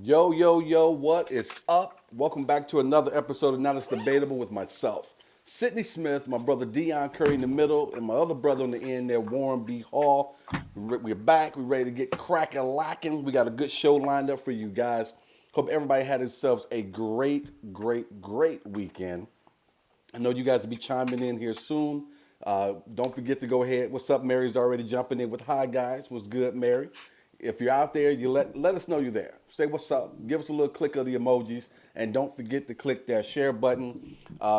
Yo, yo, yo, what is up? Welcome back to another episode of Now It's Debatable with myself, Sidney Smith, my brother Deon Curry in the middle, and my other brother on the end there, Warren B. Hall. We're back. We're ready to get cracking, lacking. We got a good show lined up for you guys. Hope everybody had themselves a great weekend. I know you guys will be chiming in here soon. Don't forget to go ahead. What's up? Mary's already jumping in with hi guys. What's good, Mary? If you're out there, you let us know you're there. Say what's up. Give us a little click of the emojis, and don't forget to click that share button.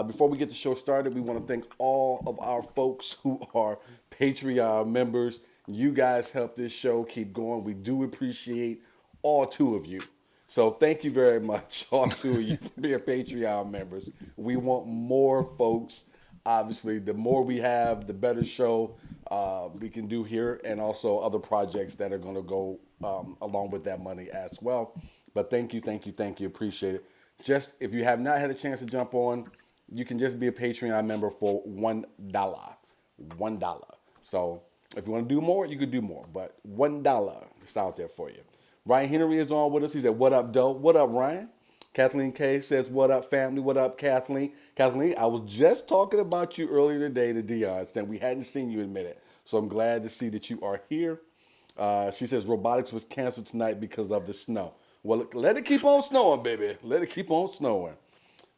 Before we get the show started, we want to thank all of our folks who are Patreon members. You guys help this show keep going. We do appreciate all two of you. So thank you very much, all two of you, for being Patreon members. We want more folks. Obviously, the more we have, the better show we can do here, and also other projects that are going to go along with that money as well. But thank you. Appreciate it. Just if you have not had a chance to jump on, you can just be a Patreon member for $1. $1. So if you want to do more, you could do more. But $1 is out there for you. Ryan Henry is on with us. He said, "What up, Doe? What up, Ryan?" Kathleen K says, "What up, family? What up, Kathleen?" Kathleen, I was just talking about you earlier today to Deon, and we hadn't seen you in a minute. So I'm glad to see that you are here. She says, "Robotics was canceled tonight because of the snow." Well, let it keep on snowing, baby. Let it keep on snowing.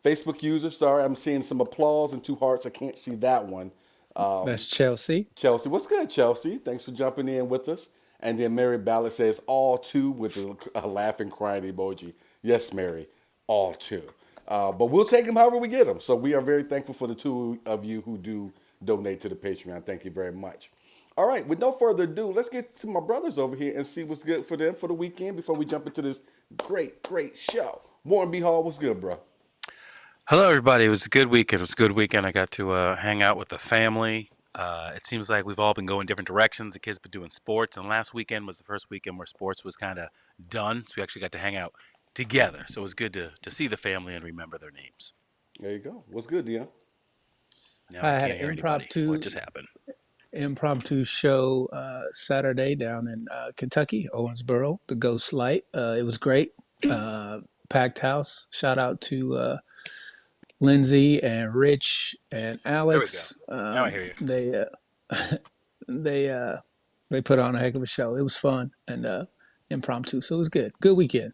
Facebook user, sorry, I'm seeing some applause and two hearts. I can't see that one. That's Chelsea. Chelsea, what's good, Chelsea? Thanks for jumping in with us. And then Mary Ballard says, "All two," with a laughing, crying emoji. Yes, Mary, all two. But we'll take them however we get them. So we are very thankful for the two of you who do donate to the Patreon. Thank you very much. All right, with no further ado, let's get to my brothers over here and see what's good for them for the weekend before we jump into this great show. Warren B. Hall, what's good, bro? Hello, everybody. It was a good weekend. It was a good weekend. I got to hang out with the family. It seems like we've all been going different directions. The kids been doing sports, and last weekend was the first weekend where sports was kind of done. So we actually got to hang out together. So it was good to see the family and remember their names. There you go. What's good, Deon? Now I I had can't an hear anybody. What just happened? impromptu show Saturday down in Kentucky, Owensboro, the Ghost Light. It was great. Uh, Packed house. Shout out to Lindsay and Rich and There we go. Alex. Now I hear you. They they put on a heck of a show. It was fun and impromptu, so it was good. Good weekend.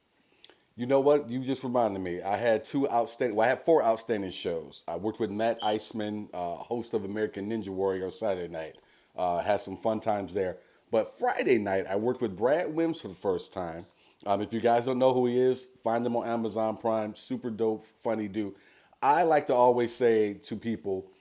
You know what? You just reminded me. I had two outstanding. Well, I had four outstanding shows. I worked with Matt Iceman, host of American Ninja Warrior, on Saturday night. Had some fun times there. But Friday night, I worked with Brad Wims for the first time. If you guys don't know who he is, find him on Amazon Prime. Super dope, funny dude. I like to always say to people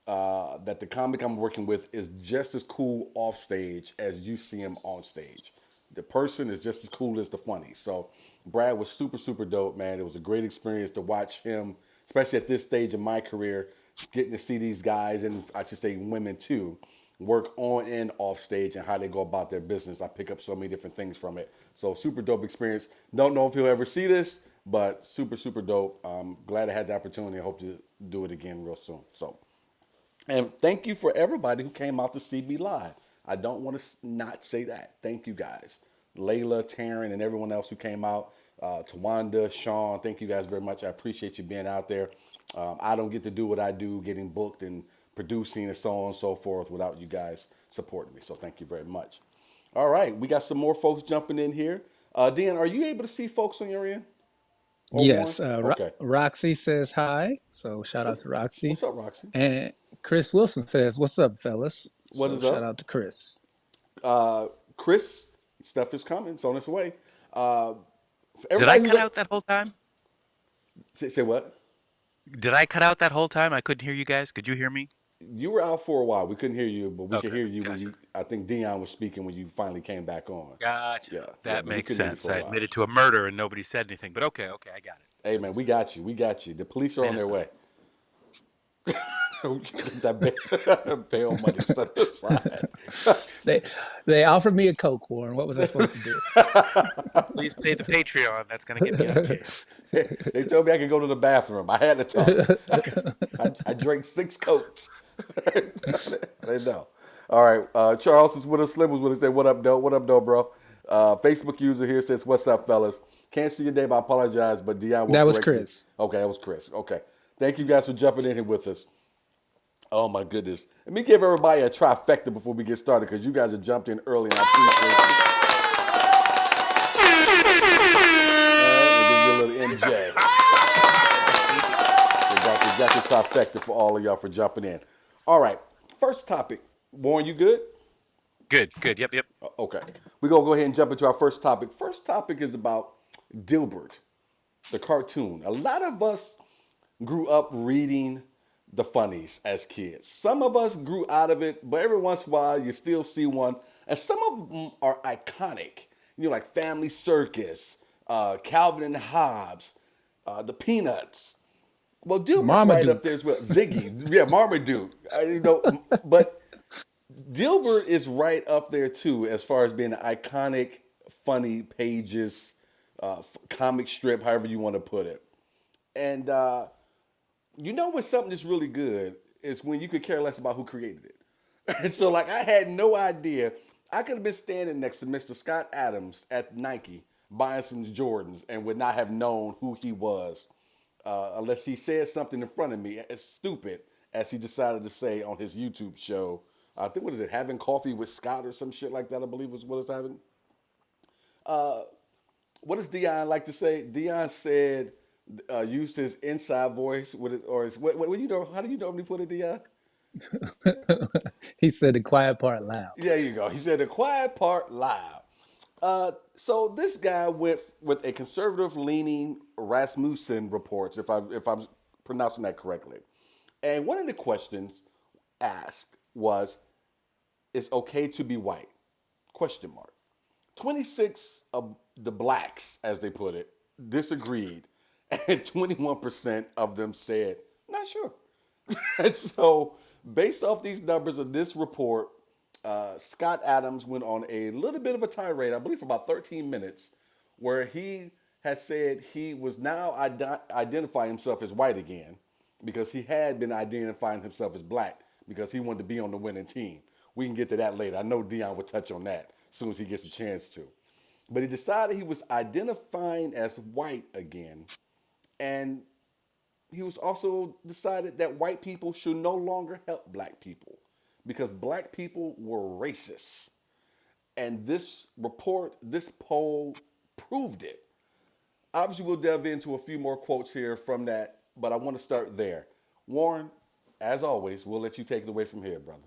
that the comic I'm working with is just as cool off stage as you see him on stage. The person is just as cool as the funny. So Brad was super dope, man. It was a great experience to watch him, especially at this stage of my career, getting to see these guys, and I should say women too, work on and off stage and how they go about their business. I pick up so many different things from it. So super dope experience. Don't know if he'll ever see this, but super dope. Glad I had the opportunity. I hope to do it again real soon. So, and thank you for everybody who came out to see me live. I don't want to not say that. Thank you guys. Layla, Taryn, and everyone else who came out. Tawanda, Sean, thank you guys very much. I appreciate you being out there. I don't get to do what I do, getting booked and producing and so on and so forth, without you guys supporting me. So thank you very much. All right, we got some more folks jumping in here. Dan, are you able to see folks on your end? Or Warren? Yes, Okay. Roxy says hi, so shout out to What's Roxy. up, Roxy? And Chris Wilson says, "What's up, fellas?" What So is shout up? out to Chris. Chris, stuff is coming. It's on its way. For Did I everybody cut who out that whole time? say what? Did I cut out that whole time? I couldn't hear you guys. Could you hear me? You were out for a while. We couldn't hear you, but we could Okay, hear you when gotcha. you. I think Dion was speaking when you finally came back on. Gotcha. Yeah, That but we makes couldn't hear you sense. for a I while. admitted to a murder and nobody said anything. But okay, I got it. Hey man, we got you. We got you. The police are on their Innocent. way. That bail money set aside. They they offered me a Coke, Warren. What was I supposed to do? Please pay the Patreon. That's gonna get me out of jail. They told me I could go to the bathroom. I had to talk. I drank 6 Cokes. They know. All right. Charles is with us. Slim was with us. Say, what up, though? What up, though, bro? Facebook user here says, "What's up, fellas? Can't see your name. I apologize, but Deon will That was correct me." Chris. Okay, that was Chris. Okay, thank you guys for jumping in here with us. Oh my goodness! Let me give everybody a trifecta before we get started because you guys have jumped in early and I appreciate it. And then get a little MJ. So got the trifecta for all of y'all for jumping in. All right, first topic. Warren, you good? Good, good. Yep, yep. Okay. We're going to go ahead and jump into our first topic. First topic is about Dilbert, the cartoon. A lot of us grew up reading the funnies as kids. Some of us grew out of it, but every once in a while you still see one. And some of them are iconic. You know, like Family Circus, Calvin and Hobbes, the Peanuts. Well, Dilbert's right up Marmaduke. there as well. Ziggy, yeah, Marmaduke. But Dilbert is right up there too, as far as being an iconic, funny pages, comic strip, however you want to put it. And you know when something is really good is when you could care less about who created it. And so, like, I had no idea. I could have been standing next to Mr. Scott Adams at Nike buying some Jordans and would not have known who he was unless he said something in front of me as stupid as he decided to say on his YouTube show. I think, what is it, Having Coffee with Scott or some shit like that, I believe was what it's having. What does Deon like to say? Deon said, used his inside voice with it, or his, what you know, how do you normally put it, Deon? He said the quiet part loud. There you go. He said the quiet part loud. So this guy went with a conservative leaning Rasmussen reports, if I'm pronouncing that correctly. And one of the questions asked was, "It's okay to be white?" Question mark. 26 of the blacks, as they put it, disagreed, and 21% of them said, "Not sure." And so, based off these numbers of this report, Scott Adams went on a little bit of a tirade, I believe for about 13 minutes, where he had said he was now identifying himself as white again because he had been identifying himself as black because he wanted to be on the winning team. We can get to that later. I know Deon will touch on that as soon as he gets a chance to. But he decided he was identifying as white again. And he was also decided that white people should no longer help black people because black people were racist. And this report, this poll proved it. Obviously, we'll delve into a few more quotes here from that, but I want to start there. Warren, as always, we'll let you take it away from here, brother.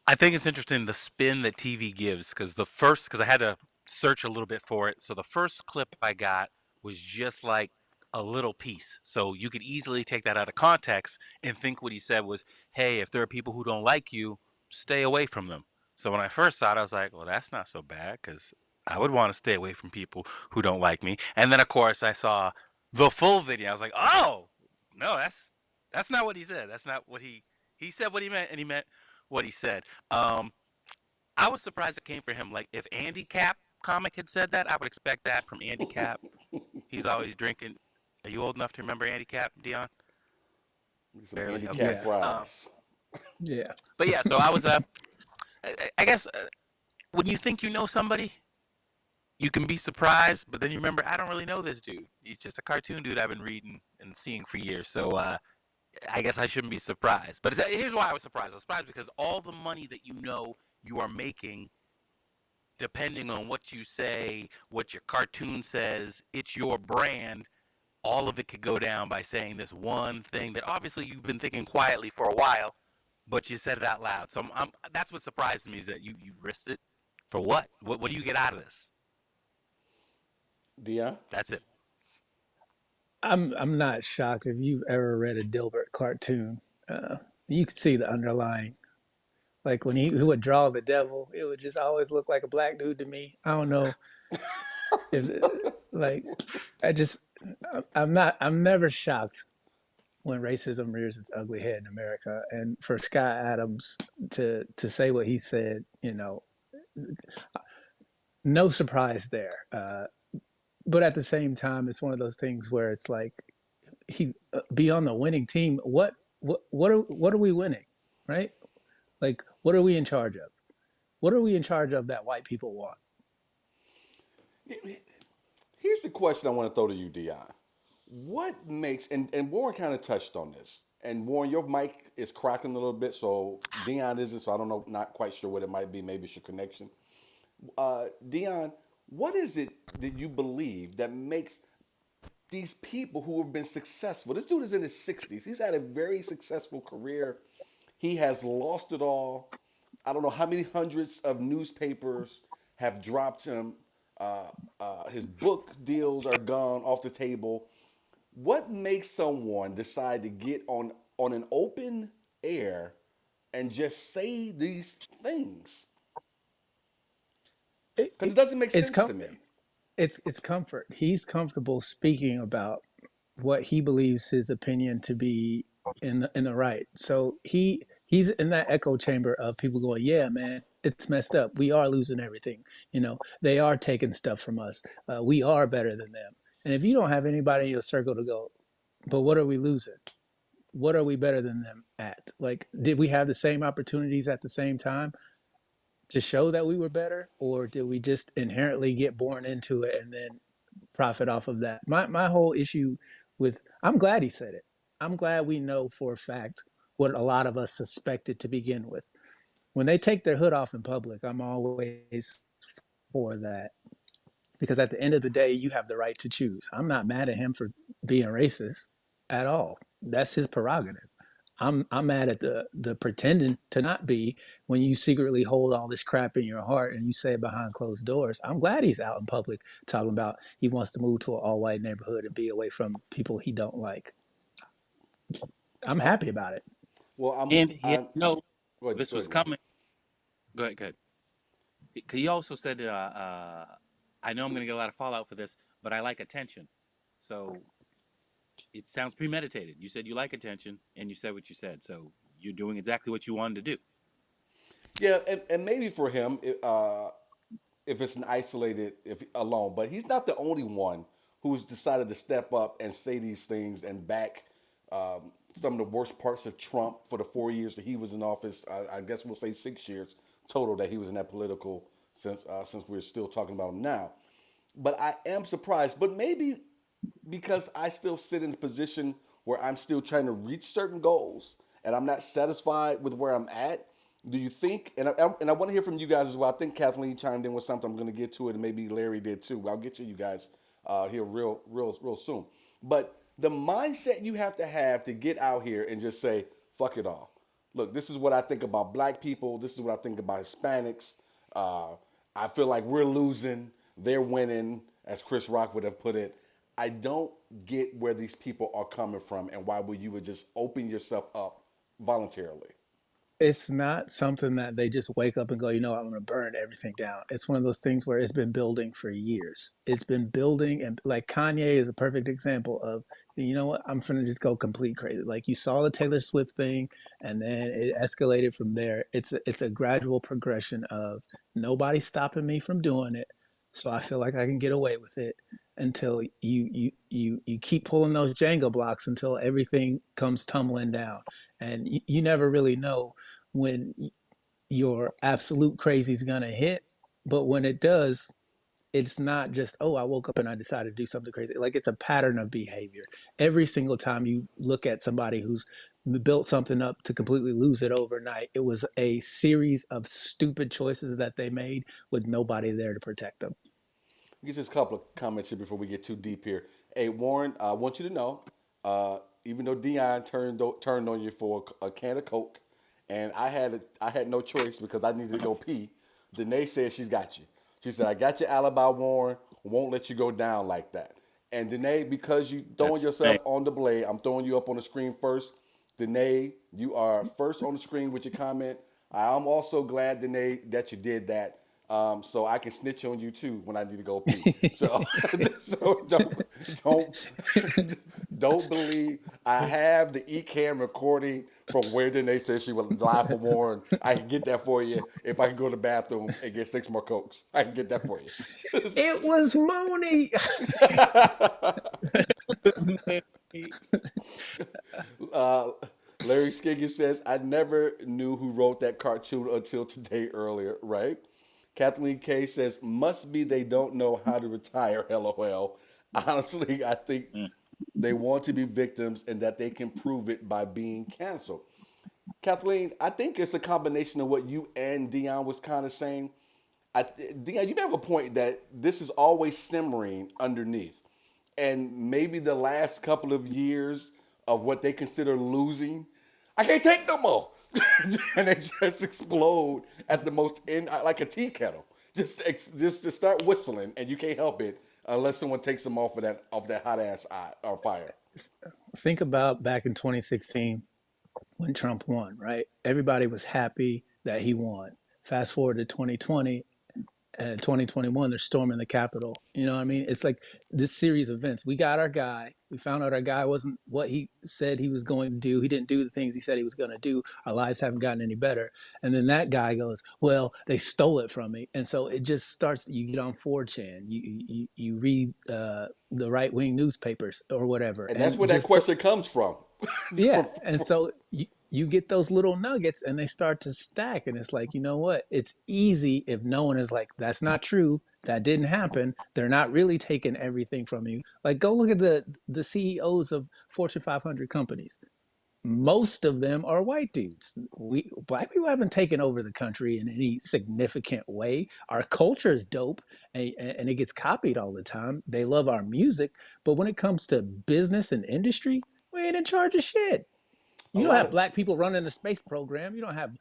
I think it's interesting the spin that TV gives because because I had to search a little bit for it. So the first clip I got was just like a little piece. So you could easily take that out of context and think what he said was, hey, if there are people who don't like you, stay away from them. So when I first saw it, I was like, well, that's not so bad because I would want to stay away from people who don't like me. And then, of course, I saw the full video. I was like, oh, no, that's not what he said. That's not what he said what he meant, and he meant what he said. I was surprised it came from him. Like if Andy Cap comic had said that, I would expect that from Andy Cap. He's always drinking. Are you old enough to remember Andy Cap, Deon? Some Barely. Okay. handicap Yeah. fries. Yeah. But yeah, so I was I guess when you think you know somebody, you can be surprised, but then you remember I don't really know this dude. He's just a cartoon dude I've been reading and seeing for years. So I guess I shouldn't be surprised. But here's why I was surprised. I was surprised because all the money that you know you are making, depending on what you say, what your cartoon says, it's your brand. All of it could go down by saying this one thing that obviously you've been thinking quietly for a while, but you said it out loud. So that's what surprised me is that you risked it for what? What do you get out of this? Deon? That's it. I'm not shocked if you've ever read a Dilbert cartoon. You could see the underlying. Like when he would draw the devil, it would just always look like a black dude to me. I don't know if like I just I'm never shocked when racism rears its ugly head in America. And for Scott Adams to say what he said, no surprise there. But at the same time, it's one of those things where it's like he be on the winning team. What are we winning, right? Like what are we in charge of? What are we in charge of that white people want? Here's the question I want to throw to you, Deon. What makes, and Warren kind of touched on this, and Warren, your mic is cracking a little bit, so Deon isn't, so I don't know, not quite sure what it might be. Maybe it's your connection. Deon, what is it that you believe that makes these people who have been successful? This dude is in his 60s. He's had a very successful career. He has lost it all. I don't know how many hundreds of newspapers have dropped him. His book deals are gone off the table. What makes someone decide to get on an open air and just say these things? Because it doesn't make It's sense to me. it's comfort. He's comfortable speaking about what he believes his opinion to be in the right. So he's in that echo chamber of people going, yeah, man, it's messed up. We are losing everything. They are taking stuff from us. We are better than them. And if you don't have anybody in your circle to go, but what are we losing? What are we better than them at? Like, did we have the same opportunities at the same time to show that we were better, or did we just inherently get born into it and then profit off of that? My whole issue with, I'm glad he said it. I'm glad we know for a fact what a lot of us suspected to begin with. When they take their hood off in public, I'm always for that, because at the end of the day, you have the right to choose. I'm not mad at him for being racist at all. That's his prerogative. I'm mad at the pretending to not be, when you secretly hold all this crap in your heart and you say it behind closed doors. I'm glad he's out in public talking about he wants to move to an all white neighborhood and be away from people he don't like. I'm Uh, happy about it. well, And he I'm. know Go this was ahead, Warren. coming. Go ahead, go ahead. He also said, I know I'm going to get a lot of fallout for this, but I like attention. So it sounds premeditated. You said you like attention, and you said what you said. So you're doing exactly what you wanted to do. Yeah, and maybe for him, if it's an isolated, if alone, but he's not the only one who's decided to step up and say these things and back some of the worst parts of Trump for the 4 years that he was in office. I guess we'll say 6 years total that he was in that political, since we're still talking about him now. But I am surprised. But maybe because I still sit in a position where I'm still trying to reach certain goals and I'm not satisfied with where I'm at. Do you think? And I want to hear from you guys as well. I think Kathleen chimed in with something. I'm going to get to it, and maybe Larry did too. I'll get to you guys here real soon. But the mindset you have to get out here and just say fuck it all. Look, this is what I think about black people. This is what I think about Hispanics. Uh, I feel like we're losing, they're winning, as Chris Rock would have put it. I don't get where these people are coming from and why would you would just open yourself up voluntarily. It's not something that they just wake up and go, I'm going to burn everything down. It's one of those things where it's been building for years. It's been building, and like Kanye is a perfect example of, you know what, I'm going to just go complete crazy. Like, you saw the Taylor Swift thing, and then it escalated from there. It's a gradual progression of nobody stopping me from doing it, so I feel like I can get away with it, until you keep pulling those Jenga blocks until everything comes tumbling down, and you never really know when your absolute crazy is going to hit. But when it does, it's not just, oh, I woke up and I decided to do something crazy. Like, it's a pattern of behavior. Every single time you look at somebody who's built something up to completely lose it overnight, it was a series of stupid choices that they made with nobody there to protect them. Get just a couple of comments here before we get too deep here. Hey Warren, I want you to know, even though Dion turned on you for a can of Coke, and I had no choice because I needed to go pee. Danae said she's got you. She said, I got your alibi, Warren. Won't let you go down like that. And Danae, because you throwing That's yourself on the blade, I'm throwing you up on the screen first. Danae, you are first on the screen with your comment. I'm also glad, Danae, that you did that. So I can snitch on you too when I need to go pee. So, so don't don't believe I have the ECAM recording from where Danae said she was live for Warren. I can get that for you if I can go to the bathroom and get 6 more Cokes. I can get that for you. It was Mooney. uh, Larry Skiggy says, I never knew who wrote that cartoon until today earlier, right? Kathleen K says, must be they don't know how to retire, LOL. Honestly, I think they want to be victims and that they can prove it by being canceled. Kathleen, I think it's a combination of what you and Deon was kind of saying. Deon, you have a point that this is always simmering underneath. And maybe the last couple of years of what they consider losing, I can't take no more. And they just explode at the most end, like a tea kettle. Just start whistling, and you can't help it unless someone takes them off that hot ass eye or fire. Think about back in 2016 when Trump won, right? Everybody was happy that he won. Fast forward to 2020 and 2021, they're storming the Capitol. You know what I mean? It's like this series of events. We got our guy. We found out our guy wasn't what he said he was going to do. He didn't do the things he said he was going to do. Our lives haven't gotten any better. And then that guy goes, well, they stole it from me. And so it just starts, you get on 4chan, you read the right-wing newspapers or whatever. And that's where that question comes from. Yeah. And so you get those little nuggets and they start to stack. And it's like, you know what? It's easy if no one is like, that's not true. That didn't happen. They're not really taking everything from you. Like, go look at the CEOs of Fortune 500 companies. Most of them are white dudes. Black people haven't taken over the country in any significant way. Our culture is dope and it gets copied all the time. They love our music. But when it comes to business and industry, we ain't in charge of shit. You don't have black people running the space program. You don't have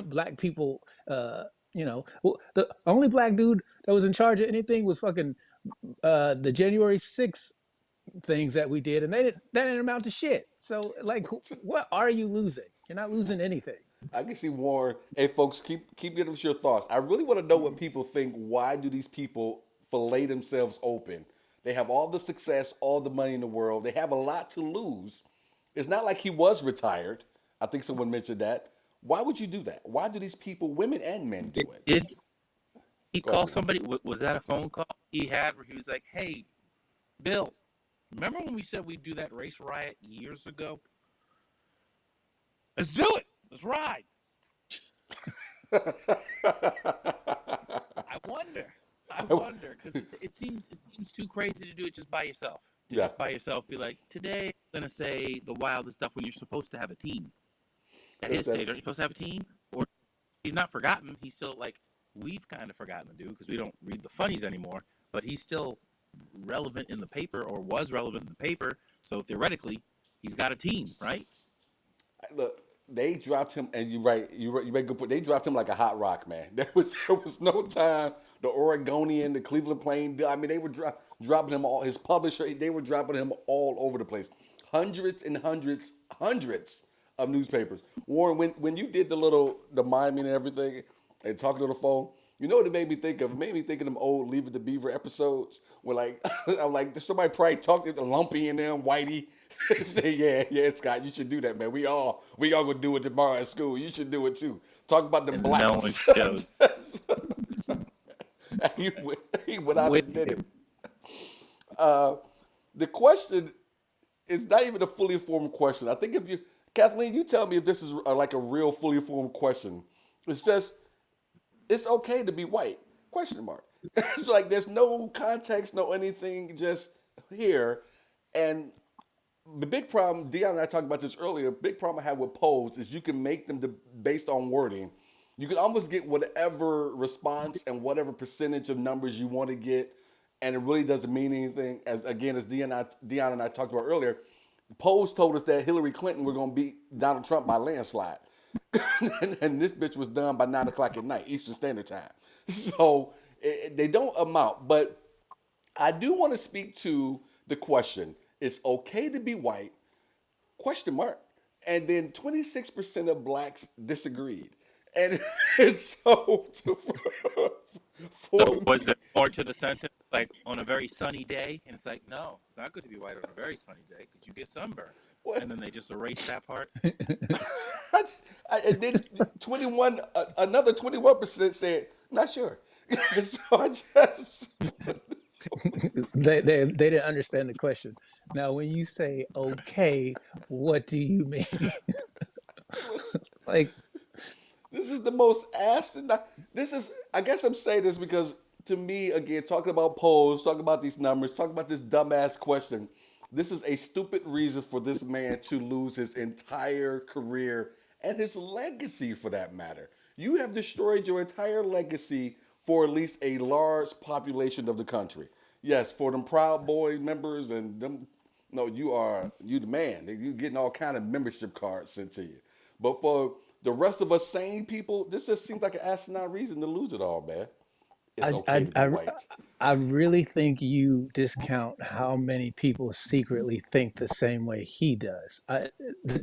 black people, the only black dude that was in charge of anything was fucking the January 6th things that we did, and that didn't amount to shit. So, like, what are you losing? You're not losing anything. I can see Warren. Hey, folks, keep giving us your thoughts. I really want to know what people think. Why do these people fillet themselves open? They have all the success, all the money in the world. They have a lot to lose. It's not like he was retired. I think someone mentioned that. Why would you do that? Why do these people, women and men, do it? Did he call somebody? Was that a phone call he had where he was like, "Hey, Bill, remember when we said we'd do that race riot years ago? Let's do it. Let's ride." I wonder, because it seems too crazy to do it just by yourself. Just by yourself, be like, today I'm gonna say the wildest stuff when you're supposed to have a team. At his stage, aren't you supposed to have a team? Or he's not forgotten. He's still like we've kind of forgotten to do because we don't read the funnies anymore. But he's still relevant in the paper, or was relevant in the paper. So theoretically, he's got a team, right? Look, they dropped him, and you're right. You make a good point. They dropped him like a hot rock, man. There was no time. The Oregonian, the Cleveland Plain. I mean, they were dropping him all. His publisher, they were dropping him all over the place. Hundreds and hundreds of newspapers. Warren, when you did the miming and everything, and talking to the phone, you know what it made me think of? It made me think of them old Leave It to Beaver episodes where, like, I'm like, somebody probably talked to the Lumpy and them, Whitey. Say, yeah, Scott, you should do that, man. We all gonna do it tomorrow at school. You should do it too. Talk about the blacks. He went out and did it. The question is not even a fully formed question. I think Kathleen, you tell me if this is like a real fully formed question. It's just, it's okay to be white? Question mark. It's like there's no context, no anything, just here. And the big problem, Deon and I talked about this earlier, big problem I have with polls is you can make them based on wording. You can almost get whatever response and whatever percentage of numbers you want to get, and it really doesn't mean anything. As Deon and I talked about earlier, polls told us that Hillary Clinton were going to beat Donald Trump by landslide. and this bitch was done by 9 o'clock at night, Eastern Standard Time. So they don't amount. But I do want to speak to the question, it's okay to be white, question mark. And then 26% of blacks disagreed. And so was it more to the sentence, like on a very sunny day? And it's like, no, it's not good to be white on a very sunny day because you get sunburned. What? And then they just erase that part. And then another 21% said, not sure. So I just, They didn't understand the question. Now, when you say okay, what do you mean? Listen, Like, this is the most asinine. This is. I guess I'm saying this because to me, again, talking about polls, talking about these numbers, talking about this dumbass question. This is a stupid reason for this man to lose his entire career and his legacy, for that matter. You have destroyed your entire legacy for at least a large population of the country. Yes, for them Proud Boy members and them. No, you the man. You getting all kind of membership cards sent to you. But for the rest of us sane people, this just seems like an asinine reason to lose it all, man. It's I, okay I, to be I, white. I really think you discount how many people secretly think the same way he does.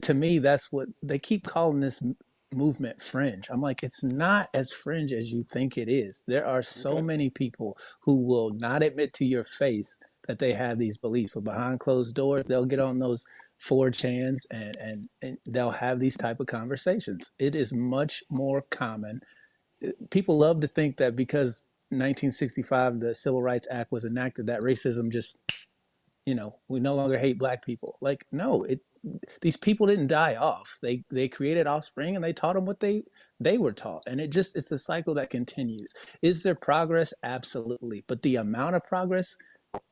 To me, that's what they keep calling this movement fringe. I'm like, it's not as fringe as you think it is. There are so Okay. many people who will not admit to your face that they have these beliefs, but behind closed doors, they'll get on those 4chans and they'll have these type of conversations. It is much more common. People love to think that because 1965 the Civil Rights Act was enacted that racism just, we no longer hate black people. Like, no, these people didn't die off. They created offspring and they taught them what they were taught, and it's a cycle that continues. Is there progress? Absolutely, but the amount of progress,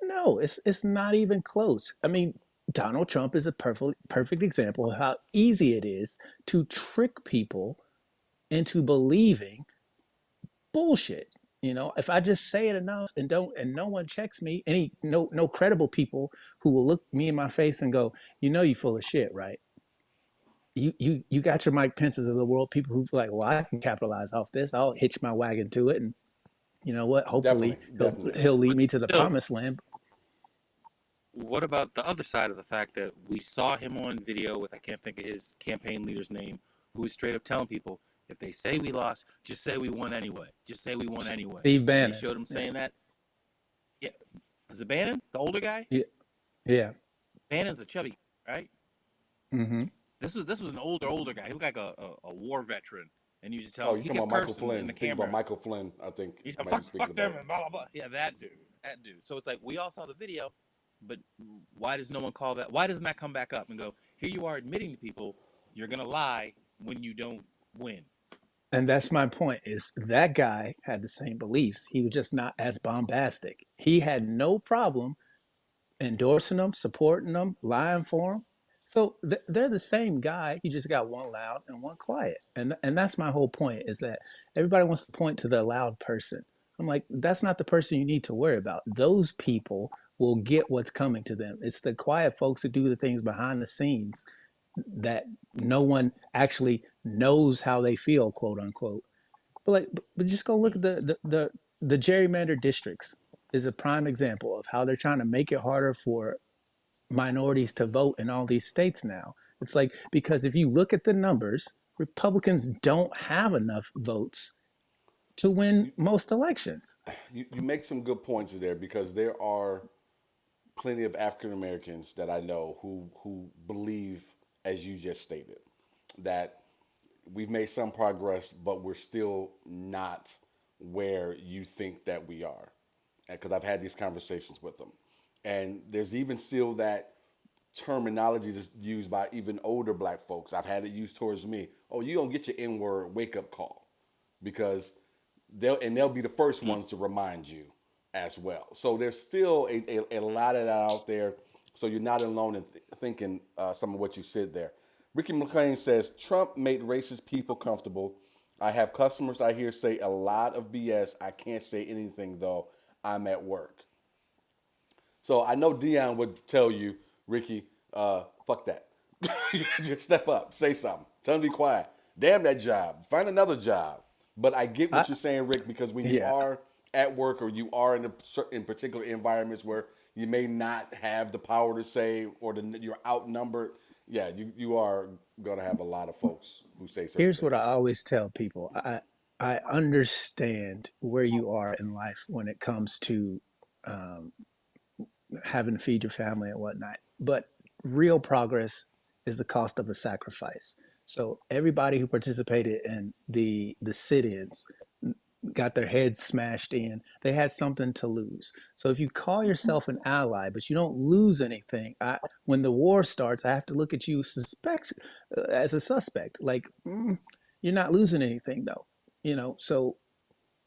no, it's not even close. I mean, Donald Trump is a perfect example of how easy it is to trick people into believing bullshit. If I just say it enough and no one checks me, no credible people who will look me in my face and go, you full of shit, right? You got your Mike Pences of the world, people who like, well, I can capitalize off this. I'll hitch my wagon to it, and you know what? Hopefully, Definitely, definitely. he'll lead But me to the still, promised land. what about the other side of the fact that we saw him on video with, I can't think of his campaign leader's name, who was straight up telling people, if they say we lost, just say we won anyway. Just say we won anyway. Steve And they Bannon. showed him Yeah, saying that. Yeah. Is it Bannon, the older guy? yeah, yeah. Bannon's a chubby, right? Mm-hmm. This was an older guy. He looked like a war veteran. And you just tell Oh, him, you he talking kept about Michael cursing in Flynn? the Think about camera. Michael Flynn. I think He's you like, might be speaking fuck them about. and blah, blah, blah. Yeah, that dude. That dude. So it's like, we all saw the video, but why does no one call that? Why doesn't that come back up and go, here you are admitting to people you're going to lie when you don't win? And that's my point, is that guy had the same beliefs. He was just not as bombastic. He had no problem endorsing them, supporting them, lying for them. So they're the same guy. You just got one loud and one quiet. And that's my whole point, is that everybody wants to point to the loud person. I'm like, that's not the person you need to worry about. Those people will get what's coming to them. It's the quiet folks who do the things behind the scenes that no one actually knows how they feel, quote unquote. But just go look at the gerrymandered districts is a prime example of how they're trying to make it harder for minorities to vote in all these states now. It's like, because if you look at the numbers, Republicans don't have enough votes to win most elections. You make some good points there because there are plenty of African Americans that I know who believe, as you just stated, that we've made some progress, but we're still not where you think that we are. Because I've had these conversations with them, and there's even still that terminology that's used by even older black folks. I've had it used towards me. Oh, you gonna get your N-word wake up call, because they'll be the first ones to remind you as well. So there's still a lot of that out there. So you're not alone in thinking some of what you said there. Ricky McLean says Trump made racist people comfortable. I have customers I hear say a lot of BS. I can't say anything though. I'm at work. So I know Deon would tell you, Ricky, fuck that. Just step up, say something. Tell him to be quiet. Damn that job. Find another job. But I get I, what you're saying, Rick, because when you yeah, are at work or you are in particular environments where you may not have the power to say, or you're outnumbered, yeah, you are going to have a lot of folks who say certain here's what I things. always tell people. I understand where you are in life when it comes to having to feed your family and whatnot. But real progress is the cost of a sacrifice. So everybody who participated in the sit-ins, got their heads smashed in. They had something to lose. So if you call yourself an ally, but you don't lose anything, when the war starts, I have to look at you as a suspect. Like, you're not losing anything, though. So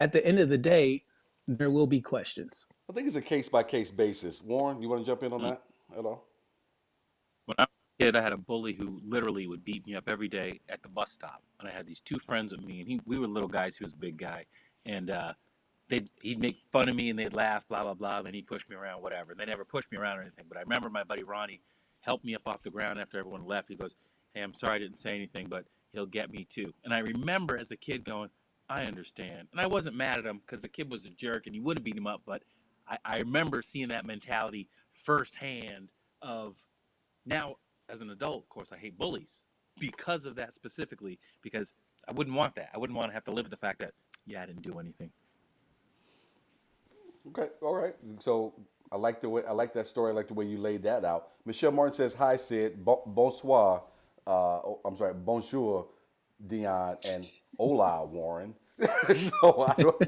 at the end of the day, there will be questions. I think it's a case by case basis. Warren, you want to jump in on that at all? When I was a kid, I had a bully who literally would beat me up every day at the bus stop. And I had these two friends with me, and we were little guys. He was a big guy, and he'd make fun of me, and they'd laugh, blah blah blah. And then he'd push me around, whatever. They never pushed me around or anything. But I remember my buddy Ronnie helped me up off the ground after everyone left. He goes, "Hey, I'm sorry I didn't say anything, but he'll get me too." And I remember as a kid going, "I understand," and I wasn't mad at him because the kid was a jerk and he would have beat him up. But I remember seeing that mentality firsthand of. Now, as an adult, of course, I hate bullies because of that specifically, because I wouldn't want that. I wouldn't want to have to live with the fact that, yeah, I didn't do anything. Okay, all right. So I like that story. I like the way you laid that out. Michelle Martin says, "Hi Sid, bonsoir. I'm sorry, bonjour, Deon, and hola, Warren." So I don't.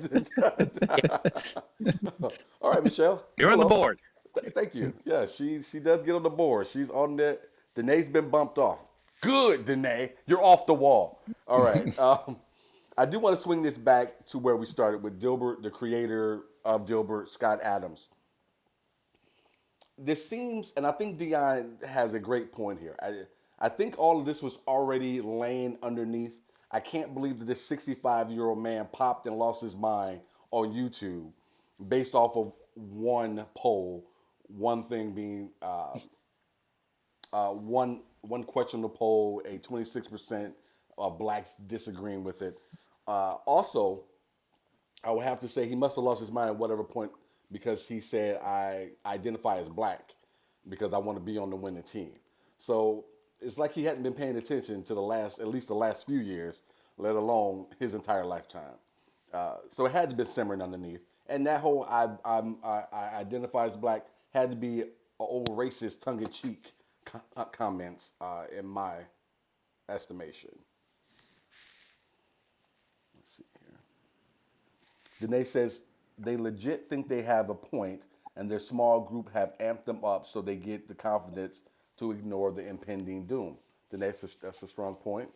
All right, Michelle. You're on the Hello. board. Thank you. Yeah, she does get on the board. She's on there. Danae's been bumped off. Good, Danae. You're off the wall. All right. I do want to swing this back to where we started with Dilbert, the creator of Dilbert, Scott Adams. This seems, and I think Deon has a great point here. I think all of this was already laying underneath. I can't believe that this 65-year-old man popped and lost his mind on YouTube based off of one poll, one thing being one question on the poll, a 26% of blacks disagreeing with it. Also, I would have to say he must have lost his mind at whatever point because he said, "I identify as black because I want to be on the winning team." So it's like he hadn't been paying attention to at least the last few years, let alone his entire lifetime. So it had to be simmering underneath. And that whole I identify as black had to be old racist tongue-in-cheek comments in my estimation. Let's see here. Danae says they legit think they have a point, and their small group have amped them up so they get the confidence to ignore the impending doom. Danae, that's a strong point.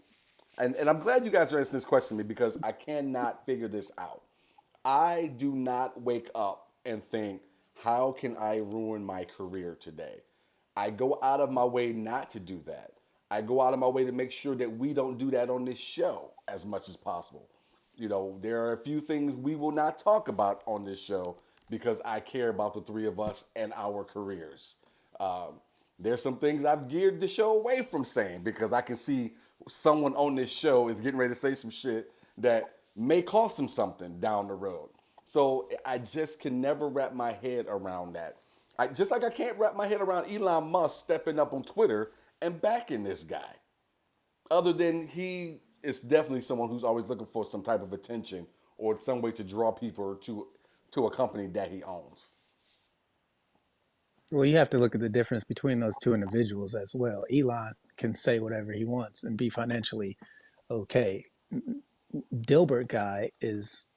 And I'm glad you guys are asking this question to me because I cannot figure this out. I do not wake up and think, how can I ruin my career today? I go out of my way not to do that. I go out of my way to make sure that we don't do that on this show as much as possible. You know, there are a few things we will not talk about on this show because I care about the three of us and our careers. There's some things I've geared the show away from saying because I can see someone on this show is getting ready to say some shit that may cost them something down the road. So I just can never wrap my head around that. Just like I can't wrap my head around Elon Musk stepping up on Twitter and backing this guy. Other than he is definitely someone who's always looking for some type of attention or some way to draw people to a company that he owns. Well, you have to look at the difference between those two individuals as well. Elon can say whatever he wants and be financially okay. Dilbert guy is,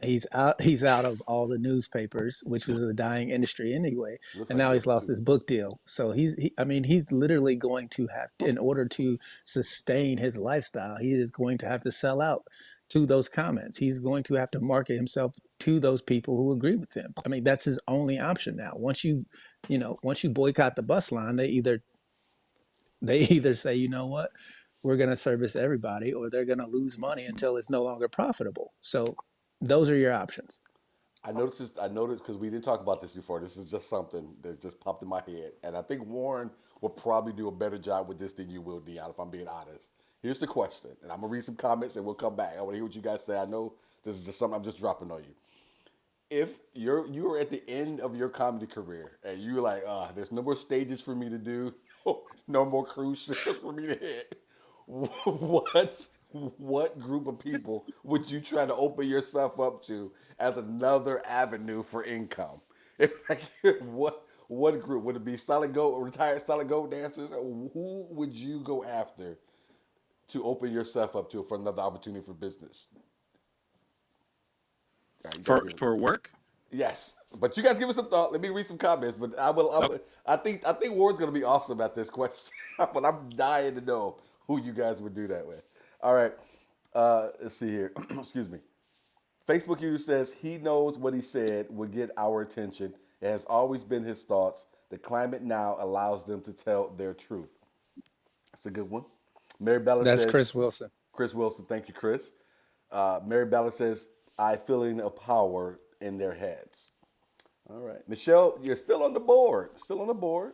he's out of all the newspapers, which was a dying industry anyway. Looks And like now he's Dilbert lost too. his book deal. So he's literally going to have to, in order to sustain his lifestyle, he is going to have to sell out to those comments. He's going to have to market himself to those people who agree with him. I mean, that's his only option now. Once you boycott the bus line, they either say, you know what, we're going to service everybody, or they're going to lose money until it's no longer profitable. So those are your options. I noticed because we didn't talk about this before. This is just something that just popped in my head. And I think Warren will probably do a better job with this than you will, Deon, if I'm being honest. Here's the question, and I'm going to read some comments and we'll come back. I want to hear what you guys say. I know this is just something I'm just dropping on you. If you are at the end of your comedy career and you're like, there's no more stages for me to do, no more cruise ships for me to hit, what group of people would you try to open yourself up to as another avenue for income? What group would it be? Retired solid gold dancers? Who would you go after to open yourself up to for another opportunity for business? All right, you guys For give it. for work. Yes, but you guys give it some thought. Let me read some comments. But I will. Okay. I think Ward's gonna be awesome at this question. But I'm dying to know who you guys would do that with. All right. Let's see here. Excuse me. Facebook user says he knows what he said would get our attention. It has always been his thoughts. The climate now allows them to tell their truth. That's a good one. Mary Bella That's says, Chris Wilson. Chris Wilson, thank you, Chris. Mary Bella says, I feeling a power in their heads. All right. Michelle, you're still on the board. Still on the board.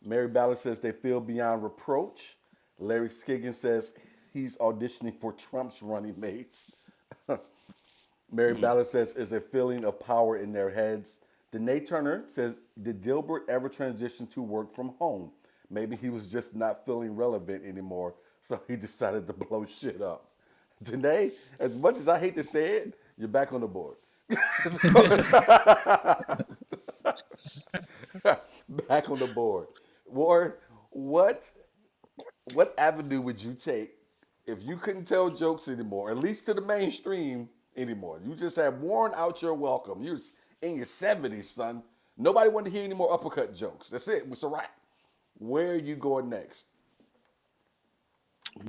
Mary Ballard says they feel beyond reproach. Larry Skiggins says he's auditioning for Trump's running mates. Mary Ballard says is a feeling of power in their heads. Danae Turner says, did Dilbert ever transition to work from home? Maybe he was just not feeling relevant anymore, so he decided to blow shit up. Danae, as much as I hate to say it, you're back on the board. Back on the board. Ward, what avenue would you take if you couldn't tell jokes anymore, at least to the mainstream anymore? You just had worn out your welcome. You're in your 70s, son. Nobody wanted to hear any more uppercut jokes. That's it. It's a wrap. Where are you going next?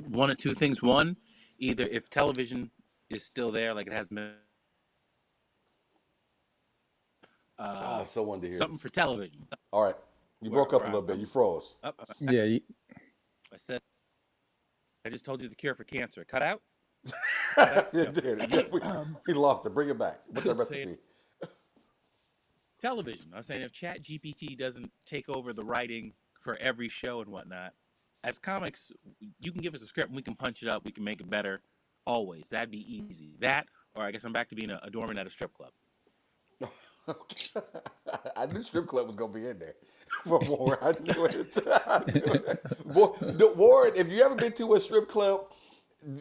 One of two things. One, either if television is still there, like it has been, Ah, I so wanted to hear something this. for television. All right. You broke up a little bit. You froze. I Yeah, said, I just told you the cure for cancer. Cut out. You did. We lost it. Bring it back. What's that Saying- recipe? Television. I was saying if Chat GPT doesn't take over the writing for every show and whatnot, as comics, you can give us a script and we can punch it up. We can make it better. Always. That'd be easy. That, or I guess I'm back to being a doorman at a strip club. I knew strip club was gonna be in there for Warren. I knew it. Warren, if you ever been to a strip club,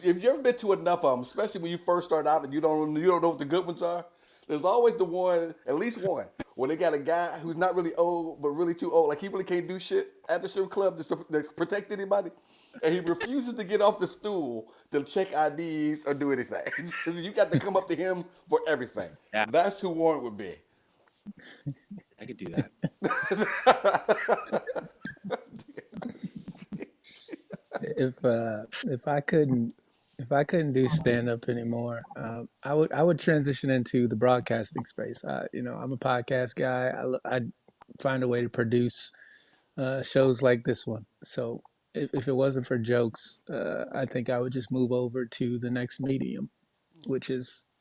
if you ever been to enough of them, especially when you first start out and you don't know what the good ones are, there's always the one, at least one, where they got a guy who's not really old but really too old, like he really can't do shit at the strip club to protect anybody, and he refuses to get off the stool to check IDs or do anything. You got to come up to him for everything. Yeah. That's who Warren would be. I could do that. if I couldn't do stand up anymore, I would transition into the broadcasting space. I'm a podcast guy. I find a way to produce shows like this one. So if it wasn't for jokes, I think I would just move over to the next medium, which is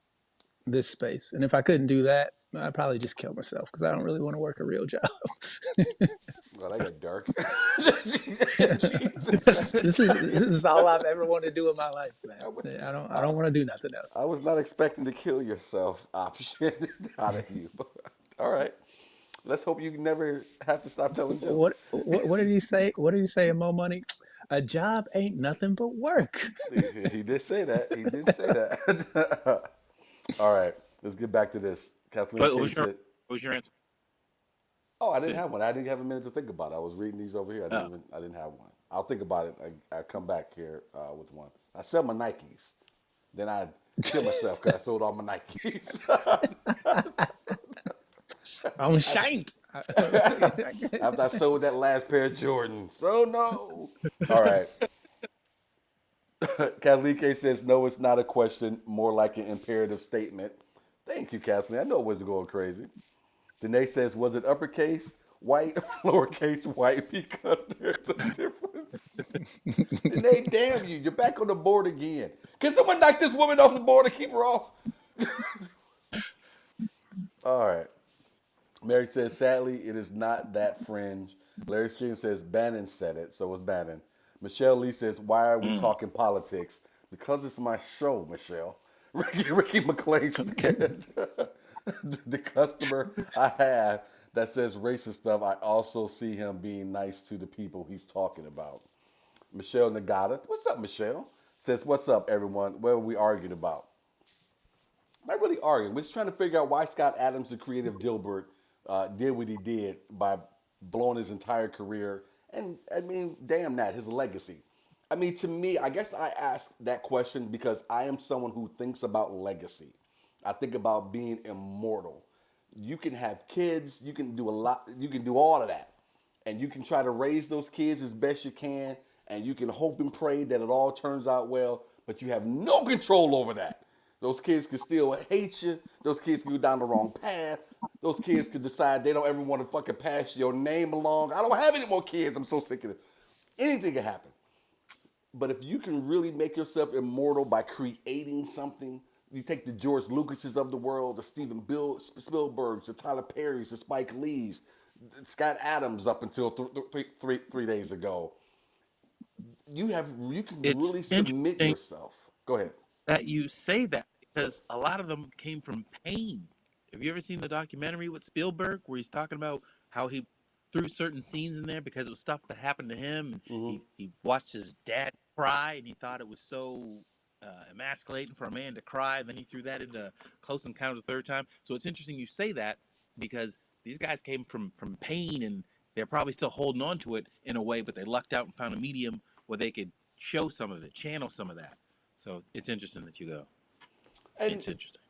this space. And if I couldn't do that, I'd probably just kill myself because I don't really want to work a real job. Well, that got dark. This is all I've ever wanted to do in my life, man. I don't want to do nothing else. I was not expecting the kill yourself option out of you. All right. Let's hope you never have to stop telling jokes. What did he say? What did he say in Mo Money? A job ain't nothing but work. He did say that. He did say that. All right. Let's get back to this. Kathleen What K was said, your answer? "Oh, I didn't have one. I didn't have a minute to think about it. I was reading these over here. I didn't have one. I'll think about it. I come back here with one. I sell my Nikes. Then I kill myself because I sold all my Nikes. I'm shanked. After I sold that last pair of Jordans. So no. All right. Kathleen K says, no, it's not a question, more like an imperative statement. Thank you, Kathleen. I know it wasn't going crazy. Danae says, was it uppercase white, lowercase white? Because there's a difference. Danae, damn you. You're back on the board again. Can someone knock this woman off the board and keep her off? All right. Mary says, sadly, it is not that fringe. Larry Skin says, Bannon said it, so it's Bannon. Michelle Lee says, why are we talking politics? Because it's my show, Michelle. Ricky McClay said, the customer I have that says racist stuff, I also see him being nice to the people he's talking about. Michelle Nagata, what's up, Michelle? Says, what's up, everyone? What are we arguing about? Not really arguing. We're just trying to figure out why Scott Adams, the creative Dilbert, did what he did by blowing his entire career. And, I mean, damn that, his legacy. I mean, to me, I guess I ask that question because I am someone who thinks about legacy. I think about being immortal. You can have kids, you can do a lot, you can do all of that. And you can try to raise those kids as best you can, and you can hope and pray that it all turns out well, but you have no control over that. Those kids could still hate you. Those kids could go down the wrong path. Those kids could decide they don't ever want to fucking pass your name along. I don't have any more kids. I'm so sick of it. Anything can happen. But if you can really make yourself immortal by creating something, you take the George Lucases of the world, the Spielbergs, the Tyler Perrys, the Spike Lees, Scott Adams up until 3 days ago. You can It's really submit interesting yourself. Go ahead. that you say that because a lot of them came from pain. Have you ever seen the documentary with Spielberg where he's talking about how he threw certain scenes in there because it was stuff that happened to him? And he watched his dad cry and he thought it was so emasculating for a man to cry. And then he threw that into Close Encounters of the Third Time. So it's interesting you say that because these guys came from pain and they're probably still holding on to it in a way, but they lucked out and found a medium where they could show some of it, channel some of that. So it's interesting that you go. It's And interesting.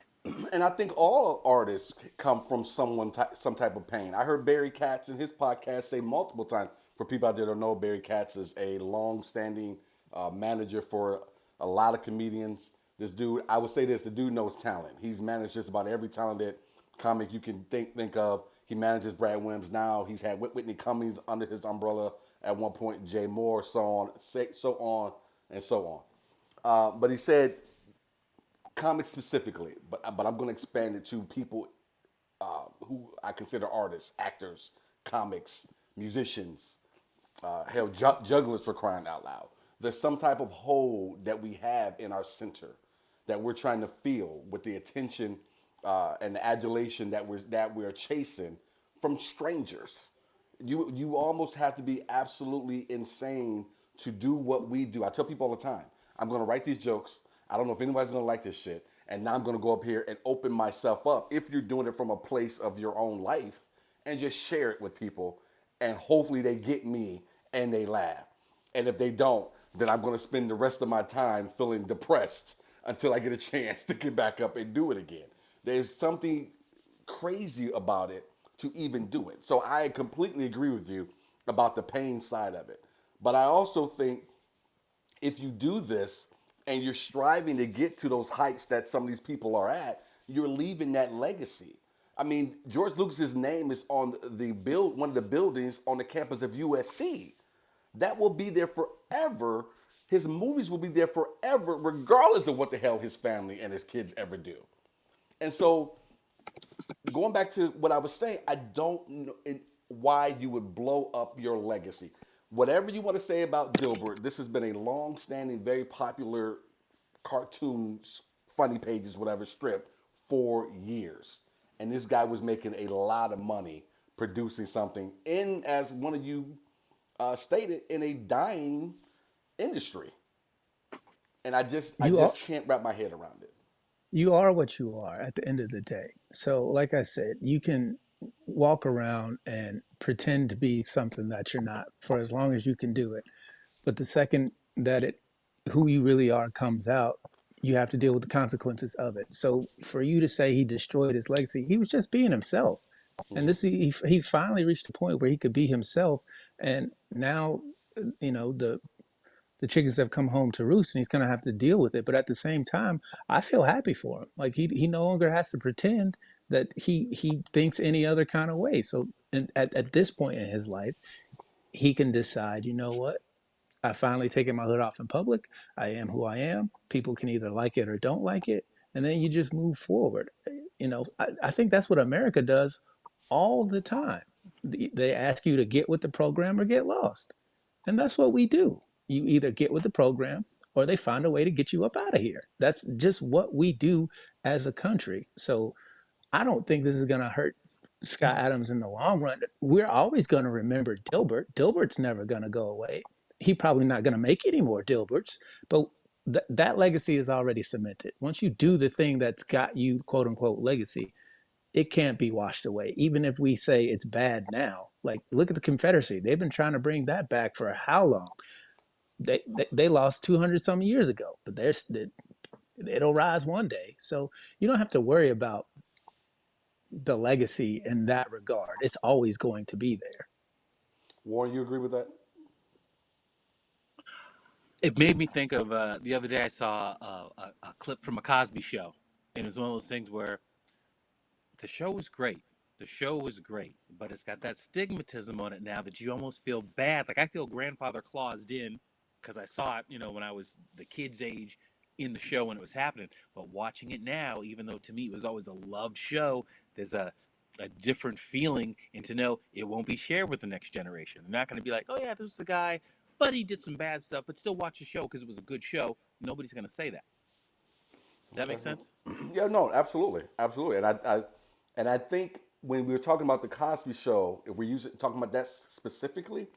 and I think all artists come from some type of pain. I heard Barry Katz in his podcast say multiple times. For people out there that don't know, Barry Katz is a long-standing manager for a lot of comedians. This dude, I would say this: the dude knows talent. He's managed just about every talented comic you can think of. He manages Brad Williams now. He's had Whitney Cummings under his umbrella at one point, Jay Moore, so on, and so on. But he said comics specifically, but I'm going to expand it to people who I consider artists, actors, comics, musicians, hell, jugglers for crying out loud. There's some type of hole that we have in our center that we're trying to fill with the attention and the adulation that we're chasing from strangers. You almost have to be absolutely insane to do what we do. I tell people all the time, I'm going to write these jokes. I don't know if anybody's going to like this shit. And now I'm going to go up here and open myself up if you're doing it from a place of your own life and just share it with people. And hopefully they get me and they laugh. And if they don't, then I'm going to spend the rest of my time feeling depressed until I get a chance to get back up and do it again. There's something crazy about it to even do it. So I completely agree with you about the pain side of it. But I also think if you do this and you're striving to get to those heights that some of these people are at, you're leaving that legacy. I mean, George Lucas's name is on one of the buildings on the campus of USC. That will be there forever. His movies will be there forever, regardless of what the hell his family and his kids ever do. And so, going back to what I was saying, I don't know why you would blow up your legacy. Whatever you want to say about Dilbert, this has been a long-standing, very popular cartoons, funny pages, whatever, strip for years. And this guy was making a lot of money producing something in, as one of you stated, in a dying industry. And I just can't wrap my head around it. You are what you are at the end of the day. So, like I said, you can walk around and pretend to be something that you're not for as long as you can do it. But the second that who you really are comes out, you have to deal with the consequences of it. So, for you to say he destroyed his legacy, he was just being himself. And he finally reached a point where he could be himself. And now, the chickens have come home to roost and he's going to have to deal with it. But at the same time, I feel happy for him. Like he no longer has to pretend that he thinks any other kind of way. So at this point in his life, he can decide, you know what? I finally taken my hood off in public. I am who I am. People can either like it or don't like it. And then you just move forward. I think that's what America does all the time. They ask you to get with the program or get lost. And that's what we do. You either get with the program or they find a way to get you up out of here. That's just what we do as a country. So I don't think this is going to hurt Scott Adams in the long run. We're always going to remember Dilbert. Dilbert's never going to go away. He's probably not going to make any more Dilberts, but that legacy is already cemented. Once you do the thing that's got you, quote unquote, legacy, it can't be washed away. Even if we say it's bad now, like look at the Confederacy. They've been trying to bring that back for how long? They lost 200 some years ago, but it'll rise one day. So you don't have to worry about the legacy in that regard. It's always going to be there. Warren, you agree with that? It made me think of the other day. I saw a clip from a Cosby Show, and it was one of those things where the show was great. The show was great, but it's got that stigmatism on it now that you almost feel bad. Like I feel grandfather claused in because I saw it, when I was the kid's age in the show when it was happening. But watching it now, even though to me it was always a loved show, there's a different feeling, and to know it won't be shared with the next generation. They're not going to be like, oh yeah, this is the guy, but he did some bad stuff, but still watch the show because it was a good show. Nobody's going to say that. Does that make sense? Yeah, no, absolutely, absolutely. And I think when we were talking about the Cosby Show, if we're talking about that specifically,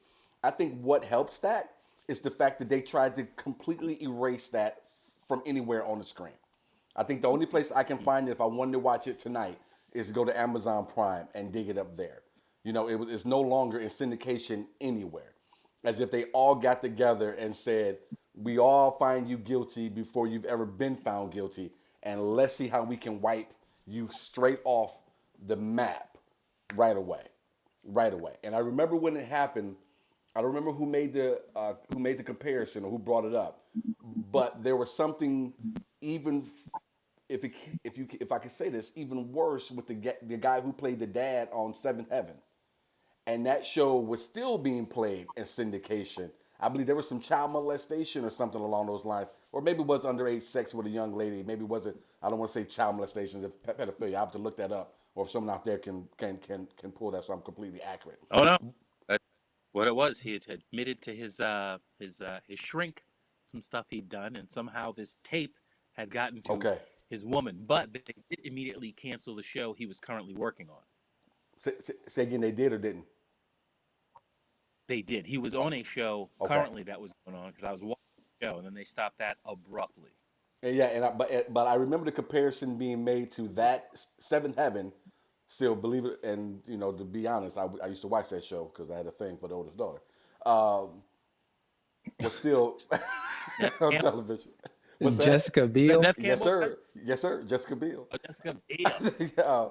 I think what helps that is the fact that they tried to completely erase that from anywhere on the screen. I think the only place I can find it if I wanted to watch it tonight is go to Amazon Prime and dig it up there. It's no longer in syndication anywhere. As if they all got together and said, we all find you guilty before you've ever been found guilty, and let's see how we can wipe you straight off the map right away. And I remember when it happened. I don't remember who made the comparison or who brought it up, but there was something even if I could say this, even worse with the guy who played the dad on Seventh Heaven, and that show was still being played in syndication. I believe there was some child molestation or something along those lines, or maybe it was underage sex with a young lady. Maybe it wasn't. I don't want to say child molestation, if pedophilia. I have to look that up, or if someone out there can pull that, so I'm completely accurate. Oh no, that's what it was. He had admitted to his shrink some stuff he'd done, and somehow this tape had gotten to Okay. his woman. But they did immediately cancel the show he was currently working on. Say again, they did or didn't? They did. He was on a show currently that was going on because I was watching the show, and then they stopped that abruptly. And yeah, but I remember the comparison being made to that Seventh Heaven. Still, believe it, and to be honest, I used to watch that show because I had a thing for the oldest daughter. Was still on television. What's that? Jessica Biel. Yes, sir. Yes, sir. Jessica Biel. Oh, Jessica Biel. Yeah.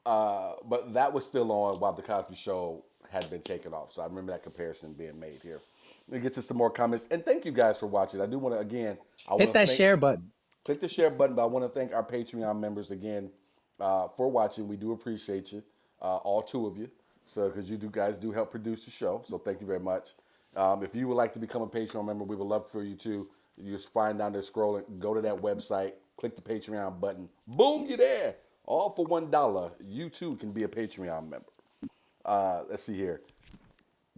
But that was still on while the Cosby Show had been taken off. So I remember that comparison being made here. Let me get to some more comments. And thank you guys for watching. I do want to, again, Hit that share button. Click the share button, but I want to thank our Patreon members again for watching. We do appreciate you, all two of you. So, because you guys do help produce the show. So thank you very much. If you would like to become a Patreon member, we would love for you to. You just find down there scrolling, go to that website, click the Patreon button. Boom, you're there. All for $1. You too can be a Patreon member. Let's see here.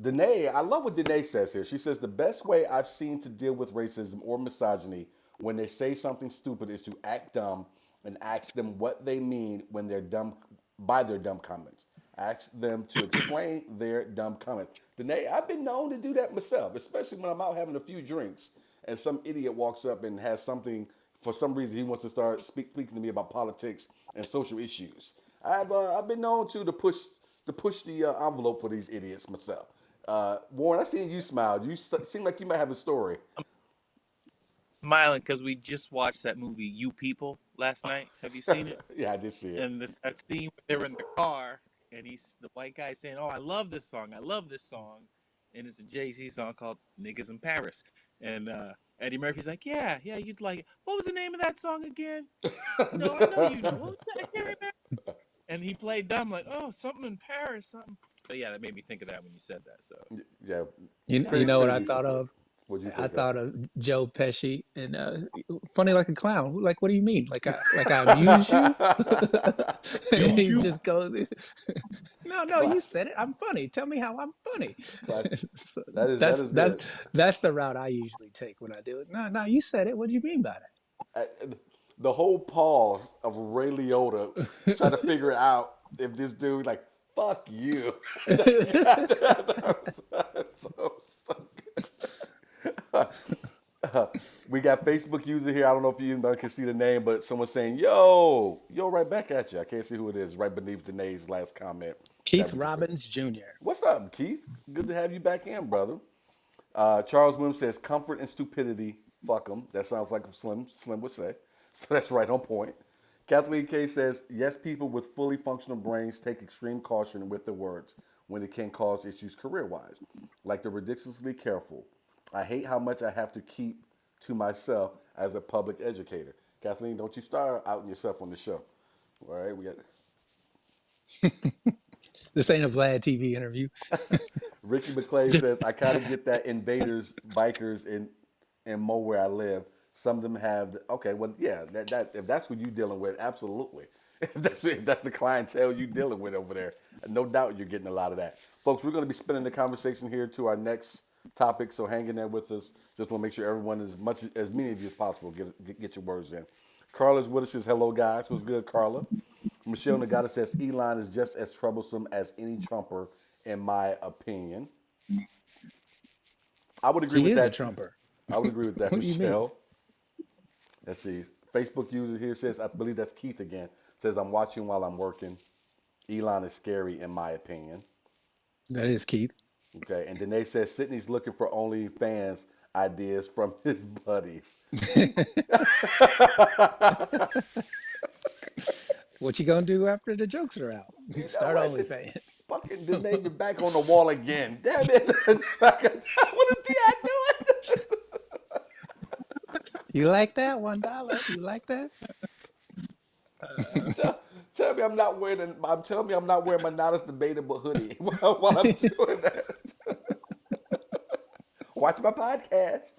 Danae, I love what Danae says here. She says, the best way I've seen to deal with racism or misogyny when they say something stupid is to act dumb and ask them what they mean when they're dumb by their dumb comments. Ask them to explain their dumb comment. Danae, I've been known to do that myself, especially when I'm out having a few drinks and some idiot walks up and has something, for some reason he wants to start speaking to me about politics and social issues. I've been known to push the envelope for these idiots myself. Warren, I seen you smile. You seem like you might have a story. Smiling because we just watched that movie You People last night. Have you seen it? Yeah, I did see it. And that scene where they're in the car and the white guy saying, "Oh, I love this song. I love this song," and it's a Jay-Z song called "Niggas in Paris." And Eddie Murphy's like, "Yeah, you'd like it. What was the name of that song again?" "No, I know you know. I can't remember." And he played dumb, like, "Oh, something in Paris, something." But yeah, that made me think of that when you said that. So Yeah. You know what I thought of? What'd you think I of? thought of Joe Pesci and funny like a clown. Like, what do you mean? Like I amuse you? And he just goes, no, you said it. I'm funny. Tell me how I'm funny. So That is good. that's the route I usually take when I do it. No, you said it. What do you mean by that? The whole pause of Ray Liotta trying to figure out if this dude like fuck you. So good. We got Facebook user here. I don't know if you can see the name, but someone's saying, yo, right back at you. I can't see who it is. Right beneath Danae's last comment. Keith Robbins Jr. What's up, Keith? Good to have you back in, brother. Charles Williams says, comfort and stupidity, fuck them. That sounds like Slim would say. So that's right on point. Kathleen K says, yes, people with fully functional brains take extreme caution with their words when it can cause issues career wise. Like they're ridiculously careful. I hate how much I have to keep to myself as a public educator. Kathleen, don't you start outing yourself on the show. All right, we got This ain't a Vlad TV interview. Ricky McClay says, I kind of get that invaders, bikers in Mo where I live. Some of them have, okay, well, yeah, that if that's what you're dealing with, absolutely. If that's the clientele you're dealing with over there, no doubt you're getting a lot of that. Folks, we're going to be spinning the conversation here to our next topic, so hang in there with us. Just want to make sure everyone, as many of you as possible, get your words in. Carla's with us, says, hello, guys. What's good, Carla? Michelle Nagata says, Elon is just as troublesome as any Trumper, in my opinion. I would agree He with is a that. Trumper. I would agree with that, What do you mean? Michelle. Let's see. Facebook user here says, I believe that's Keith again, says, I'm watching while I'm working. Elon is scary, in my opinion. That is Keith. Okay. And Danae says, Sydney's looking for OnlyFans ideas from his buddies. What you gonna do after the jokes are out? You Start know what? OnlyFans. Fucking Danae, you're back on the wall again. Damn it. What is Dion doing? You like that? $1? You like that? Tell me I'm not wearing. Tell me I'm not wearing my Not As Debatable hoodie while I'm doing that. Watch my podcast.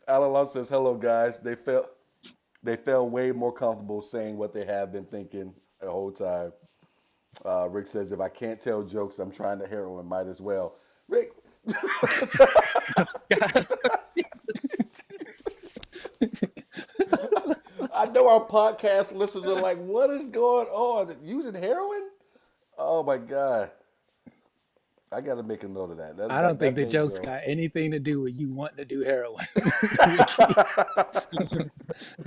Alan Love says, "Hello, guys. They felt way more comfortable saying what they have been thinking the whole time." Rick says, "If I can't tell jokes, I'm trying to heroin. Might as well." Rick. I know our podcast listeners are like, what is going on? Using heroin? Oh my God. I got to make a note of that. I don't think the may jokes go. got anything to do with you wanting to do heroin.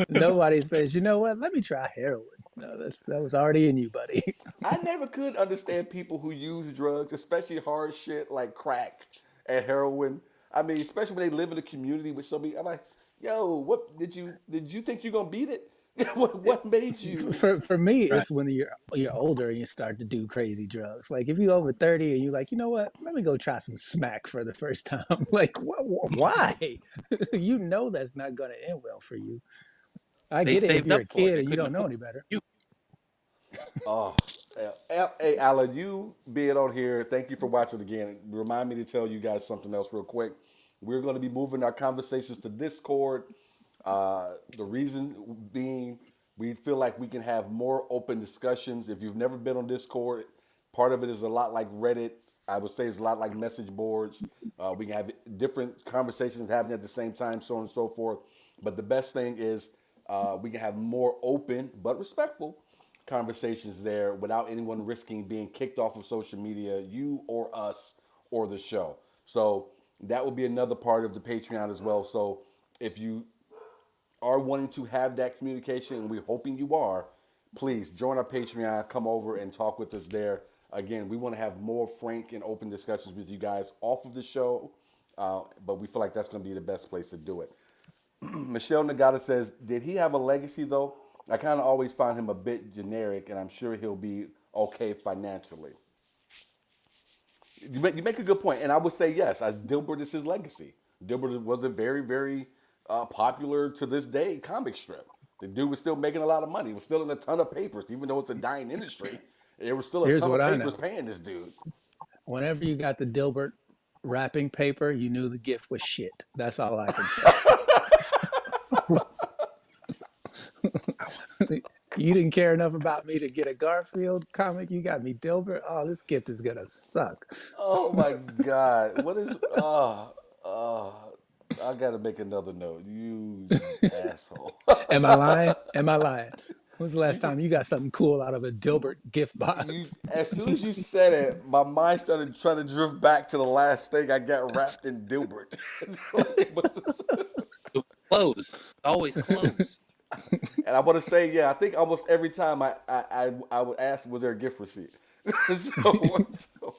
Nobody says, you know what? Let me try heroin. No, that was already in you, buddy. I never could understand people who use drugs, especially hard shit like crack and heroin. I mean, especially when they live in a community with somebody. I'm like, yo, what did you think you're gonna beat it? what made you? For me, Right. it's when you're older and you start to do crazy drugs. Like if you're over 30 and you're like, you know what? Let me go try some smack for the first time. Like, why? You know that's not gonna end well for you. I They get it if saved you're up a for it. kid They and you couldn't don't know afford any better. you. Oh, hey, Alan, you being on here, thank you for watching again. Remind me to tell you guys something else real quick. We're going to be moving our conversations to Discord. The reason being, we feel like we can have more open discussions. If you've never been on Discord, part of it is a lot like Reddit. I would say it's a lot like message boards. We can have different conversations happening at the same time, so on and so forth. But the best thing is we can have more open but respectful conversations there without anyone risking being kicked off of social media, you or us or the show. So that will be another part of the Patreon as well. So if you are wanting to have that communication, and we're hoping you are, please join our Patreon, come over and talk with us there. Again, we want to have more frank and open discussions with you guys off of the show, but we feel like that's going to be the best place to do it. Michelle Nagata says, did he have a legacy though? I kind of always find him a bit generic, and I'm sure he'll be okay financially. You make a good point, and I would say yes. Dilbert is his legacy. Dilbert was a very, very popular to this day comic strip. The dude was still making a lot of money. He was still in a ton of papers, even though it's a dying industry. There was still a Here's ton what of I papers know. paying this dude. Whenever you got the Dilbert wrapping paper, you knew the gift was shit. That's all I can say. You didn't care enough about me to get a Garfield comic. You got me Dilbert. Oh, this gift is gonna suck. Oh my God! What is? I gotta make another note. You asshole. Am I lying? Am I lying? When's the last You time you got something cool out of a Dilbert gift you box? as soon as you said it, my mind started trying to drift back to the last thing I got wrapped in Dilbert. Clothes. Always clothes. And I want to say, yeah, I think almost every time I would ask, was there a gift receipt? so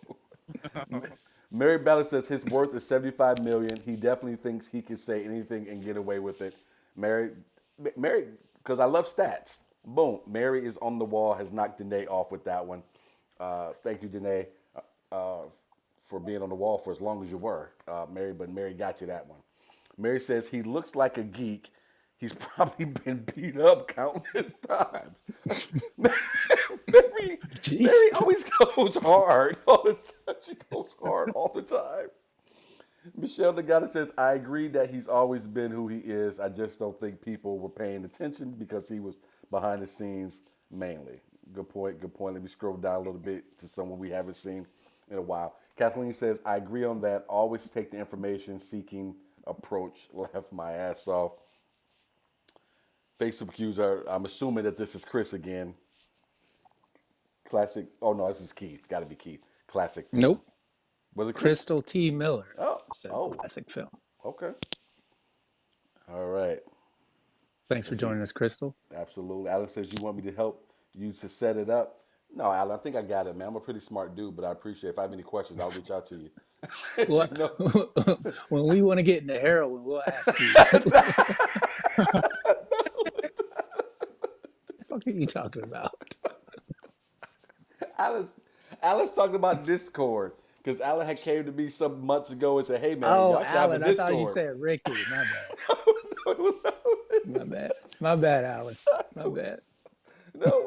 Mary Bella says his worth is $75 million. He definitely thinks he can say anything and get away with it. Mary, Mary, because I love stats. Boom, Mary is on the wall. Has knocked Danae off with that one. Thank you, Danae, uh, for being on the wall for as long as you were, Mary. But Mary got you that one. Mary says he looks like a geek. He's probably been beat up countless times. Mary, Mary always Jesus. goes hard all the time. She goes hard all the time. Michelle the Goddess says, I agree that he's always been who he is. I just don't think people were paying attention because he was behind the scenes mainly. Good point, good point. Let me scroll down a little bit to someone we haven't seen in a while. Kathleen says, I agree on that. Always take the information seeking approach. Left my ass off. Facebook user, I'm assuming that this is Chris again. Classic. Oh, no, this is Keith. Got to be Keith. Classic film. Nope. Was it Chris? Crystal T. Miller Oh, said oh, classic film. okay. All right. Thanks for Let's see. joining us, Crystal. Absolutely. Alan says you want me to help you to set it up. No, Alan, I think I got it, man. I'm a pretty smart dude, but I appreciate it. If I have any questions, I'll reach out to you. Well, You know? when we want to get into heroin, we'll ask you. What the fuck are you talking about? Alan's talking about Discord because Alan had came to me some months ago and said, "Hey, man, Oh, y'all can have a Alan, I thought you Discord." said Ricky. My bad. My bad. My bad, Alan. My bad. No,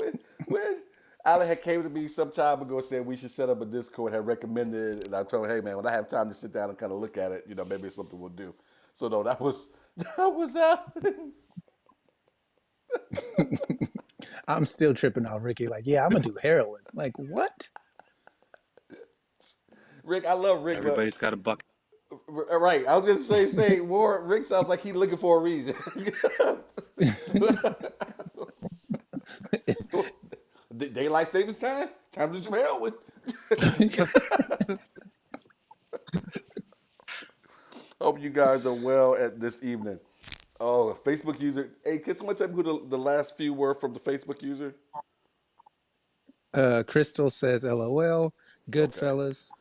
when Alan had came to me some time ago and said we should set up a Discord, had recommended it, and I told him, hey man, when I have time to sit down and kind of look at it, maybe it's something we'll do. So no, that was Alan. I'm still tripping on Ricky. Like, yeah, I'm gonna do heroin. Like, what? Rick, I love Rick, Everybody's got a bucket. but right. I was gonna say more. Rick sounds like he's looking for a reason. Daylight savings time. Time to do some heroin. Hope you guys are well at this evening. Oh, Facebook user. Hey, can someone tell me who the last few were from the Facebook user? Crystal says, "LOL, good Okay. fellas."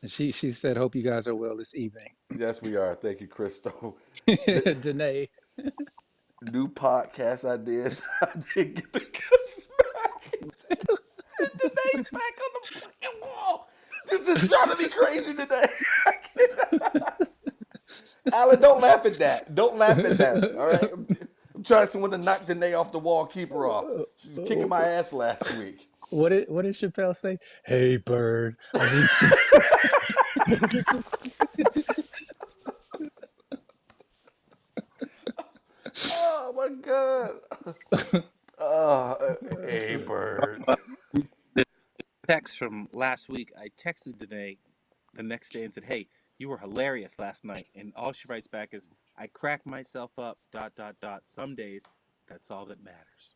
And she said, "Hope you guys are well this evening." Yes, we are. Thank you, Crystal. Danae, New podcast ideas. I didn't get the cuss back. The name's back on the fucking wall. This is driving me crazy today. Alan, don't laugh at that. Don't laugh at that. All right. I'm trying someone to knock Danae off the wall, keep her off. She's kicking my ass last week. what did Chappelle say? Hey, bird, I need some. Oh my god. Hey bird. The text from last week, I texted Danae the next day and said, "Hey, you were hilarious last night." And all she writes back is, "I crack myself up. ... Some days, that's all that matters."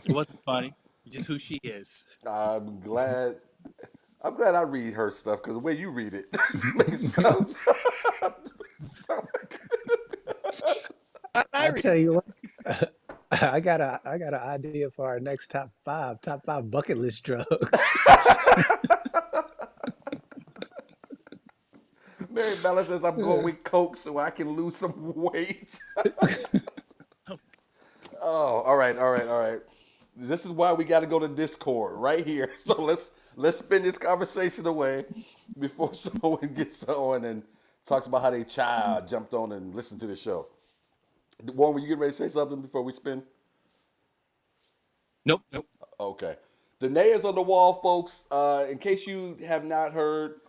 It wasn't funny. Just who she is. I'm glad I read her stuff because the way you read it makes sense. I tell you what, I got an idea for our next top five bucket list drugs. Mary Bella says I'm going with Coke so I can lose some weight. Oh, all right. This is why we got to go to Discord right here. So let's spin this conversation away before someone gets on and talks about how their child jumped on and listened to the show. Warren, were you getting ready to say something before we spin? Nope. Okay. Danae is on the wall, folks. In case you have not heard,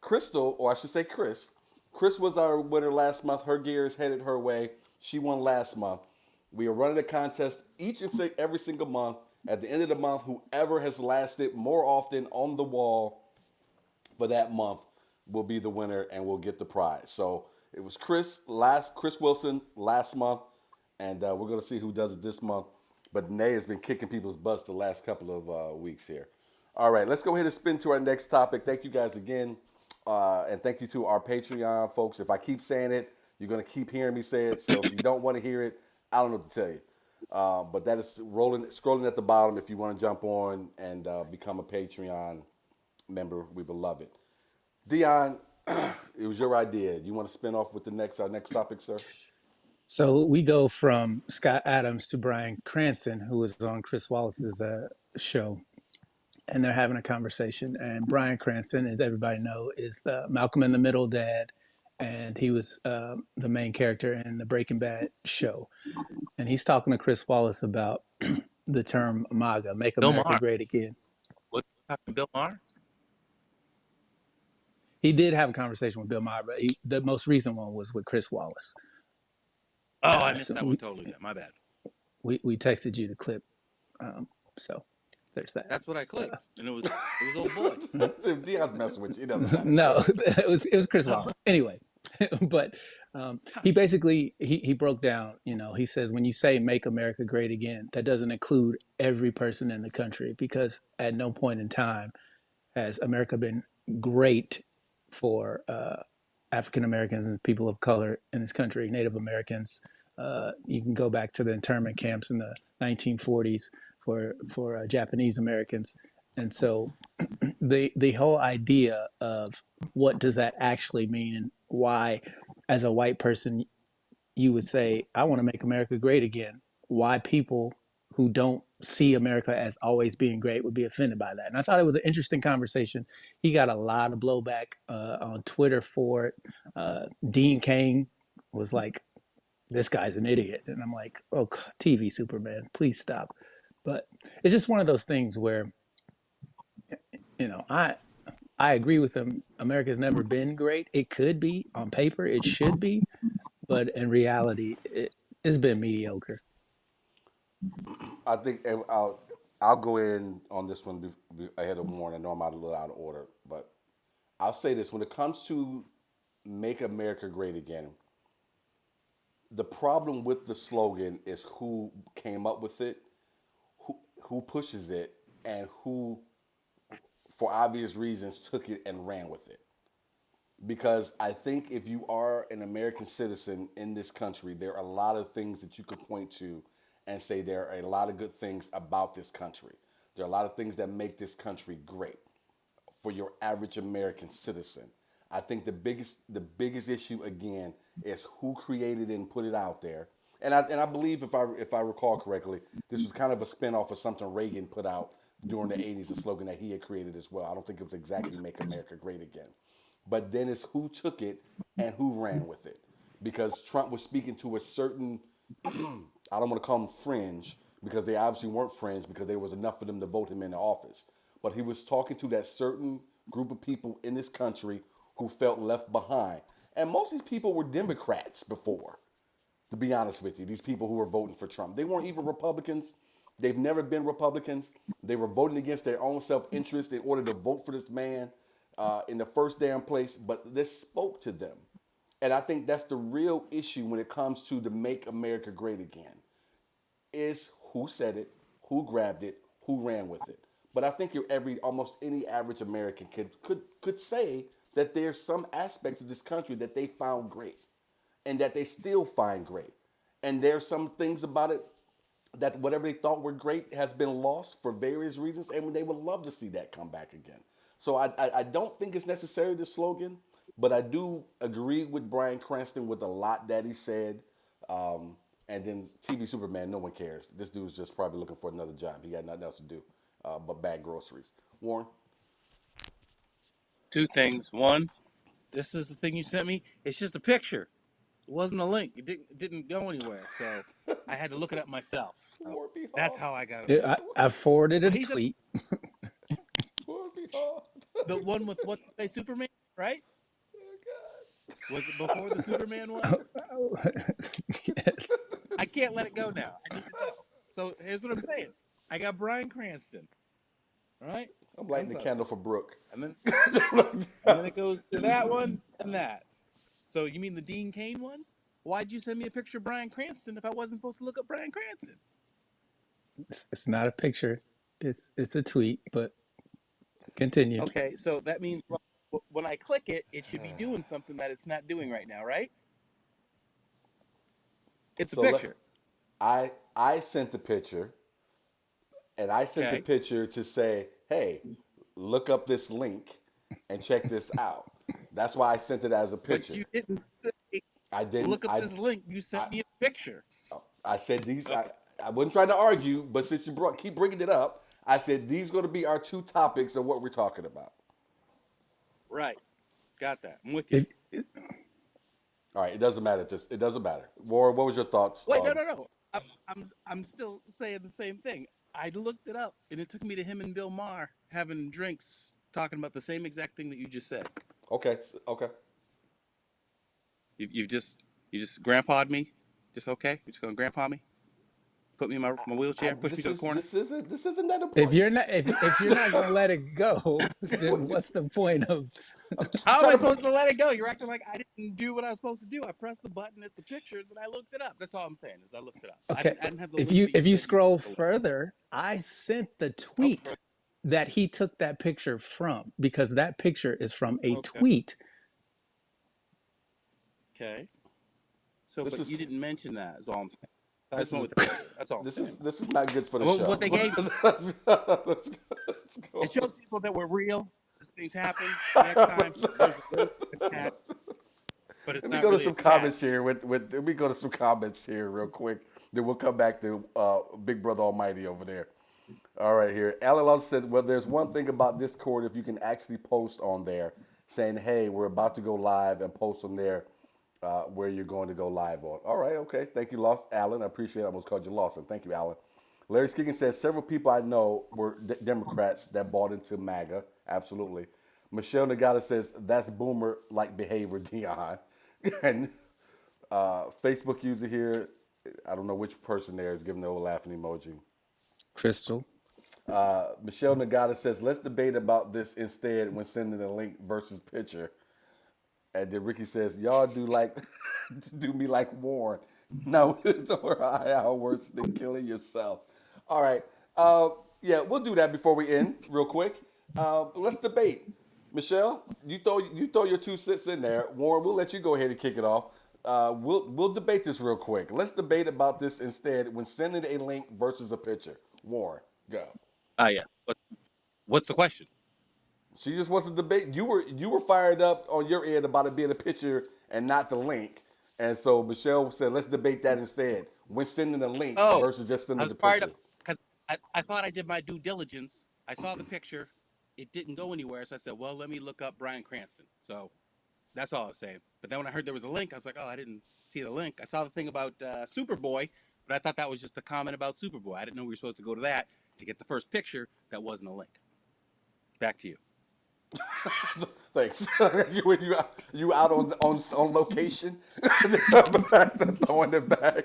Crystal, or I should say Chris was our winner last month. Her gear is headed her way. She won last month. We are running a contest each and every single month. At the end of the month, whoever has lasted more often on the wall for that month will be the winner and will get the prize. So it was Chris Wilson last month, and we're going to see who does it this month. But Danae has been kicking people's butts the last couple of weeks here. All right, let's go ahead and spin to our next topic. Thank you guys again, and thank you to our Patreon folks. If I keep saying it, you're going to keep hearing me say it. So if you don't want to hear it, I don't know what to tell you. But that is scrolling at the bottom if you want to jump on and become a Patreon member. We would love it. Deon, it was your idea. You want to spin off with our next topic, sir? So we go from Scott Adams to Bryan Cranston, who was on Chris Wallace's show, and they're having a conversation. And Bryan Cranston, as everybody know, is Malcolm in the Middle dad, and he was the main character in the Breaking Bad show. And he's talking to Chris Wallace about the term MAGA, Make Bill America Maher. Great Again. What talking to Bill Maher? He did have a conversation with Bill Maher, but the most recent one was with Chris Wallace. Oh, I missed So that one totally. Then. My bad. we texted you the clip, so there's that. That's what I clicked, and it was old boy. If Deon's messing with you, it doesn't matter. No, it was Chris Wallace. Anyway, but he basically he broke down. He says when you say "Make America Great Again," that doesn't include every person in the country, because at no point in time has America been great for African Americans and people of color in this country, Native Americans. You can go back to the internment camps in the 1940s for Japanese Americans, and so the whole idea of what does that actually mean, and why, as a white person, you would say, I want to make America great again. Why people who don't see America as always being great would be offended by that. And I thought it was an interesting conversation. He got a lot of blowback on Twitter for it. Dean Cain was like, this guy's an idiot. And I'm like, oh, TV Superman, please stop. But it's just one of those things where, I agree with him. America's never been great. It could be on paper, it should be, but in reality, it's been mediocre. I think I'll go in on this one ahead of Warren. I know I'm a little out of order, but I'll say this: when it comes to "Make America Great Again," the problem with the slogan is who came up with it, who pushes it, and who, for obvious reasons, took it and ran with it. Because I think if you are an American citizen in this country, there are a lot of things that you could point to and say there are a lot of good things about this country. There are a lot of things that make this country great for your average American citizen. I think the biggest issue again is who created it and put it out there. And I believe if I recall correctly, this was kind of a spinoff of something Reagan put out during the 80s, a slogan that he had created as well. I don't think it was exactly "Make America Great Again." But then it's who took it and who ran with it. Because Trump was speaking to a certain, I don't want to call them fringe, because they obviously weren't fringe because there was enough of them to vote him into office. But he was talking to that certain group of people in this country who felt left behind. And most of these people were Democrats before, to be honest with you. These people who were voting for Trump. They weren't even Republicans. They've never been Republicans. They were voting against their own self-interest in order to vote for this man in the first damn place. But this spoke to them. And I think that's the real issue when it comes to the "Make America Great Again," is who said it, who grabbed it, who ran with it. But I think almost any average American could say that there's some aspects of this country that they found great and that they still find great. And there's some things about it that whatever they thought were great has been lost for various reasons, and they would love to see that come back again. So I don't think it's necessarily the slogan, but I do agree with Bryan Cranston with a lot that he said. And then TV Superman, no one cares. This dude's just probably looking for another job. He got nothing else to do but bag groceries. Warren? Two things. One, this is the thing you sent me. It's just a picture. It wasn't a link. It didn't go anywhere. So I had to look it up myself. So that's how I got it. I forwarded a He's tweet. The one with what's the face Superman, right? Was it before the Superman one? Yes. I can't let it go now. I need to know. So here's what I'm saying. I got Bryan Cranston. All right? I'm lighting the candle for Brooke. And then it goes to that one and that. So you mean the Dean Cain one? Why'd you send me a picture of Bryan Cranston if I wasn't supposed to look up Bryan Cranston? It's not a picture. It's a tweet, but continue. Okay, so that means when I click it, it should be doing something that it's not doing right now, right? It's a picture. I sent the picture, and I sent the picture to say, hey, look up this link and check this out. That's why I sent it as a picture. But you didn't say, I didn't look up this link. You sent me a picture. I said these. Okay. I wasn't trying to argue, but since you keep bringing it up, I said these are going to be our two topics of what we're talking about. Right. Got that. I'm with you. If All right, it doesn't matter. It doesn't matter. Warren, what was your thoughts Wait, no, on? no, no. I'm still saying the same thing. I looked it up, and it took me to him and Bill Maher having drinks, talking about the same exact thing that you just said. Okay, okay. You've just grandpa'd me. Just okay. You're just gonna grandpa me. Put me in my wheelchair. Push me to the corner. This isn't that if important. you're not gonna let it go, then what's the point of? I'm just How am I trying to. supposed to let it go? You're acting like I didn't do what I was supposed to do. I pressed the button. It's a picture, and I looked it up. That's all I'm saying is I looked it up. Okay, I didn't have the if link you that if you said scroll to link. further, I sent the Oh, tweet that he took that picture from, because that picture is from a okay. tweet. Okay. So, This but is you didn't mention that. Is all I'm saying. I this just went is with the picture. That's all I'm saying. this is not good for the Well, show. what they gave me, let's go. it shows people that we're real. This thing's happened. Next time, there's a link attached, but it's Let me not go to really some comments attached. here. Let me go to some comments here real quick. Then we'll come back to Big Brother Almighty over there. All right, here. Alan Love said, well, there's one thing about Discord if you can actually post on there saying, hey, we're about to go live, and post on there where you're going to go live on. All right, okay. Thank you, Alan. I appreciate it. I almost called you Lawson. Thank you, Alan. Larry Skiggins says, several people I know were Democrats that bought into MAGA. Absolutely. Michelle Nagata says, that's boomer-like behavior, Deon. And Facebook user here, I don't know which person there is giving the old laughing emoji. Crystal. Michelle Nagata says, let's debate about this instead when sending a link versus picture. And then Ricky says, y'all do like do me like Warren. No, it's over high hour worse than killing yourself. All right. Yeah, we'll do that before we end real quick. Let's debate. Michelle, you throw your 2 cents in there. Warren, we'll let you go ahead and kick it off. We'll debate this real quick. Let's debate about this instead when sending a link versus a picture. Warren, go. Yeah. What's the question? She just wants to debate. You were fired up on your end about it being a picture and not the link, and so Michelle said, "Let's debate that instead. When sending a link Oh, versus just I sending was the fired picture." up because I thought I did my due diligence. I saw the picture. It didn't go anywhere, so I said, well, let me look up Bryan Cranston. So that's all I was saying. But then when I heard there was a link, I was like, oh, I didn't see the link. I saw the thing about Superboy, but I thought that was just a comment about Superboy. I didn't know we were supposed to go to that to get the first picture. That wasn't a link. Back to you. Thanks. You out on location? Throwing it back.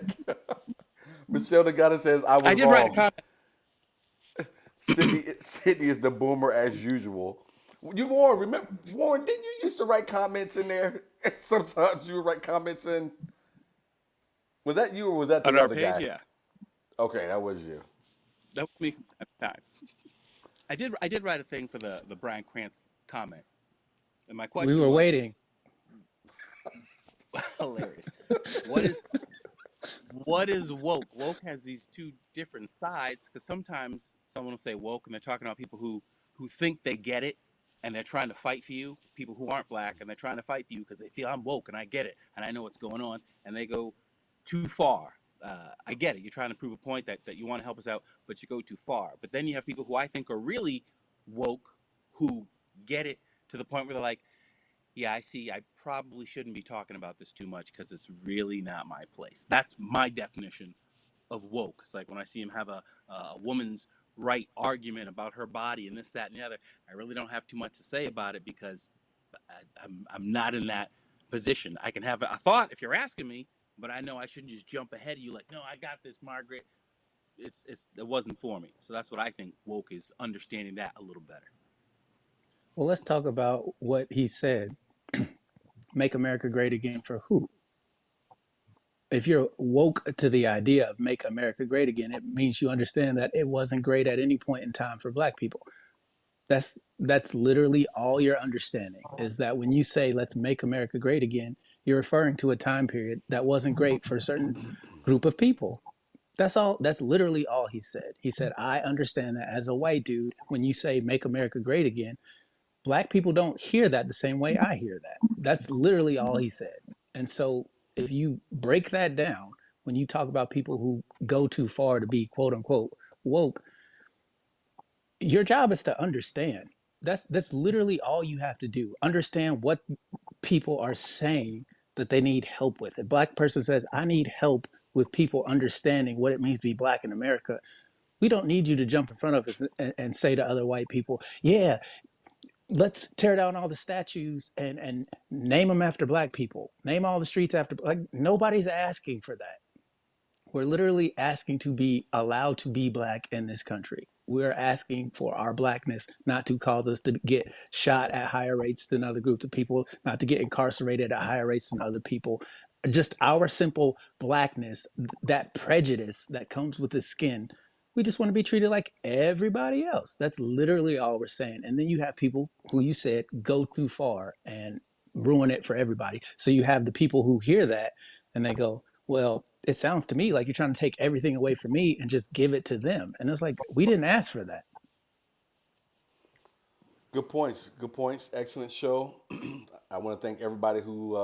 Michelle Nagata says, "I I was did write a wrong. comment. Sydney is the boomer as usual." Warren? Didn't you used to write comments in there? Sometimes you would write comments in. Was that you or was that On the our other page, guy? yeah. Okay, that was you. That was me at the time. I did write a thing for the Bryan Cranston comment. And my We question were was waiting. hilarious. What is woke? Woke has these two different sides because sometimes someone will say woke and they're talking about people who think they get it and they're trying to fight for you. People who aren't black and they're trying to fight for you because they feel I'm woke and I get it and I know what's going on and they go too far. I get it. You're trying to prove a point that you want to help us out, but you go too far. But then you have people who I think are really woke who get it to the point where they're like, yeah, I see. I probably shouldn't be talking about this too much because it's really not my place. That's my definition of woke. It's like when I see him have a woman's right argument about her body and this, that, and the other. I really don't have too much to say about it because I'm not in that position. I can have a thought if you're asking me, but I know I shouldn't just jump ahead of you like, no, I got this, Margaret. It wasn't for me. So that's what I think woke is, understanding that a little better. Well, let's talk about what he said. Make America great again for who? If you're woke to the idea of make America great again, it means you understand that it wasn't great at any point in time for black people. That's literally all you're understanding, is that when you say let's make America great again, you're referring to a time period that wasn't great for a certain group of people. That's all. That's literally all he said. He said, I understand that as a white dude, when you say make America great again, black people don't hear that the same way I hear that. That's literally all he said. And so if you break that down, when you talk about people who go too far to be quote unquote woke, your job is to understand. That's literally all you have to do. Understand what people are saying that they need help with. A black person says, I need help with people understanding what it means to be black in America. We don't need you to jump in front of us and say to other white people, yeah, let's tear down all the statues and name them after black people. Name all the streets after, like, nobody's asking for that. We're literally asking to be allowed to be black in this country. We're asking for our blackness not to cause us to get shot at higher rates than other groups of people, not to get incarcerated at higher rates than other people. Just our simple blackness, that prejudice that comes with the skin. We just want to be treated like everybody else. That's literally all we're saying. And then you have people who you said go too far and ruin it for everybody. So you have the people who hear that and they go, well, it sounds to me like you're trying to take everything away from me and just give it to them. And it's like, we didn't ask for that. Good points. Good points. Excellent show. I want to thank everybody who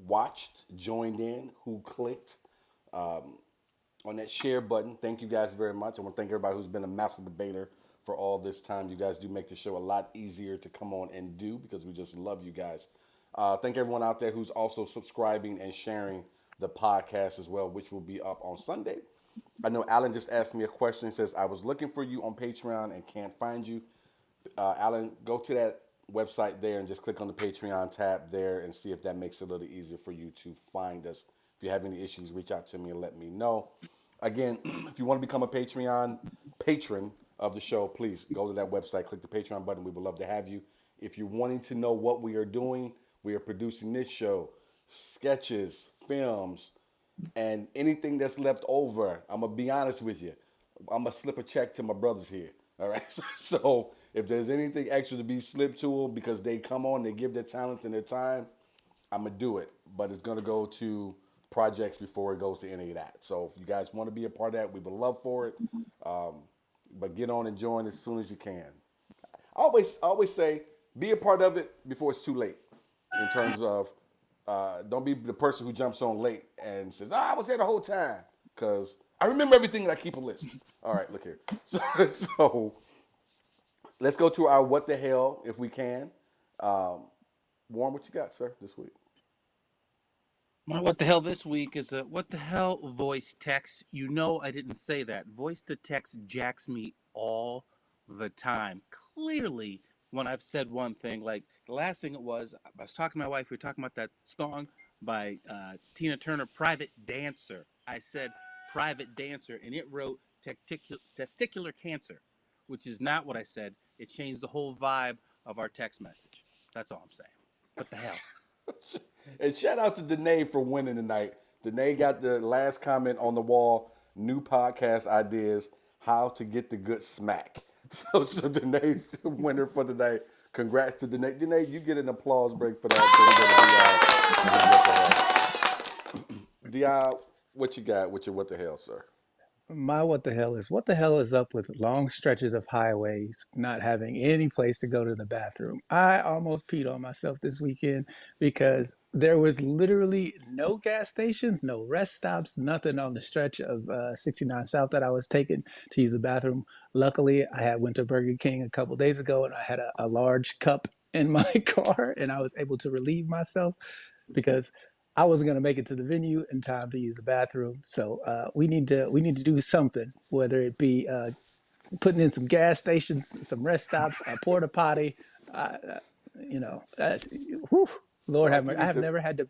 watched, joined in, who clicked on that share button. Thank you guys very much. I want to thank everybody who's been a master debater for all this time. You guys do make the show a lot easier to come on and do because we just love you guys. Thank everyone out there who's also subscribing and sharing the podcast as well, which will be up on Sunday. I know Alan just asked me a question. He says, I was looking for you on Patreon and can't find you. Alan, go to that website there and just click on the Patreon tab there and see if that makes it a little easier for you to find us. If you have any issues, reach out to me and let me know. Again, if you want to become a Patreon patron of the show, please go to that website, click the Patreon button. We would love to have you. If you're wanting to know what we are doing, we are producing this show, sketches, films, and anything that's left over. I'm going to be honest with you. I'm going to slip a check to my brothers here. All right. So if there's anything extra to be slipped to them because they come on, they give their talent and their time, I'm going to do it. But it's going to go to projects before it goes to any of that. So if you guys want to be a part of that, we would love for it. But get on and join as soon as you can. I always say, be a part of it before it's too late. In terms of, don't be the person who jumps on late and says, I was there the whole time. Because I remember everything and I keep a list. All right, look here. So let's go to our what the hell, if we can. Warren, what you got, sir, this week? My what the hell this week is a what the hell voice text. You know I didn't say that. Voice to text jacks me all the time. Clearly, when I've said one thing, like the last thing it was, I was talking to my wife, we were talking about that song by Tina Turner, Private Dancer. I said private dancer, and it wrote testicular cancer, which is not what I said. It changed the whole vibe of our text message. That's all I'm saying. What the hell? And shout out to Danae for winning tonight. Danae got the last comment on the wall. New podcast ideas, how to get the good smack. So Danae's the winner for tonight. Congrats to Danae. Danae, you get an applause break for that. Deon, what you got with your what the hell, sir? My what the hell is up with long stretches of highways not having any place to go to the bathroom? I almost peed on myself this weekend because there was literally no gas stations, no rest stops, nothing on the stretch of 69 South that I was taking to use the bathroom. Luckily, I went to Burger King a couple days ago and I had a large cup in my car and I was able to relieve myself because I wasn't going to make it to the venue in time to use the bathroom. So we need to do something, whether it be putting in some gas stations, some rest stops, a porta potty. Whew, Lord have mercy. I have never had to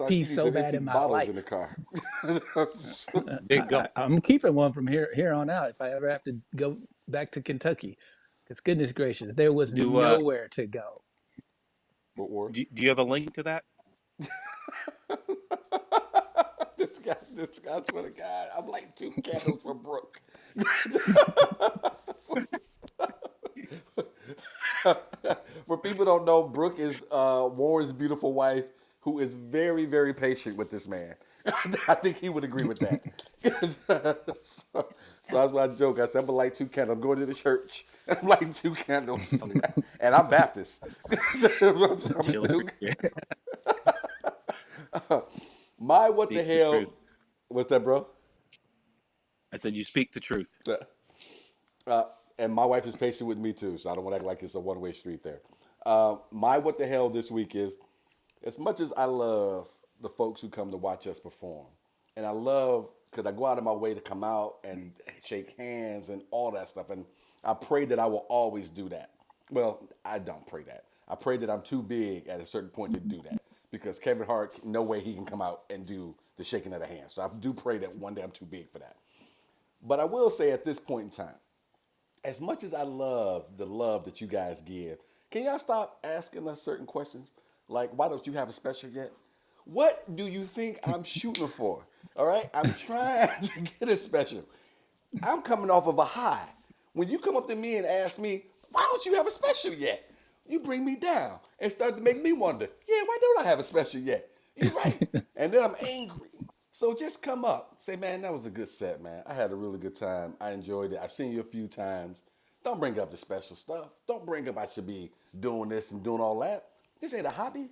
pee so bad in my life. In the car. There you go. I'm keeping one from here on out if I ever have to go back to Kentucky. Because goodness gracious, there was nowhere to go. Do you have a link to that? This guy, swear to God, I'm like 2 candles for Brooke. For people who don't know, Brooke is Warren's beautiful wife, who is very, very patient with this man. I think he would agree with that. So that's why I joke. I said, I'm gonna light 2 candles. I'm going to the church. I'm lighting 2 candles, and I'm Baptist. My what the hell What's that, bro? I said you speak the truth. Uh, and my wife is patient with me too, so I don't want to act like it's a one-way street there. My what the hell this week is, as much as I love the folks who come to watch us perform, and I love because I go out of my way to come out and shake hands and all that stuff, and I pray that I will always do that. Well, I don't pray that. I pray that I'm too big at a certain point to do that because Kevin Hart, no way he can come out and do the shaking of the hand. So I do pray that one day I'm too big for that. But I will say at this point in time, as much as I love the love that you guys give, can y'all stop asking us certain questions? Like, why don't you have a special yet? What do you think I'm shooting for? All right, I'm trying to get a special. I'm coming off of a high. When you come up to me and ask me, why don't you have a special yet? You bring me down and start to make me wonder, yeah, why don't I have a special yet? You're right. And then I'm angry. So just come up. Say, man, that was a good set, man. I had a really good time. I enjoyed it. I've seen you a few times. Don't bring up the special stuff. Don't bring up I should be doing this and doing all that. This ain't a hobby.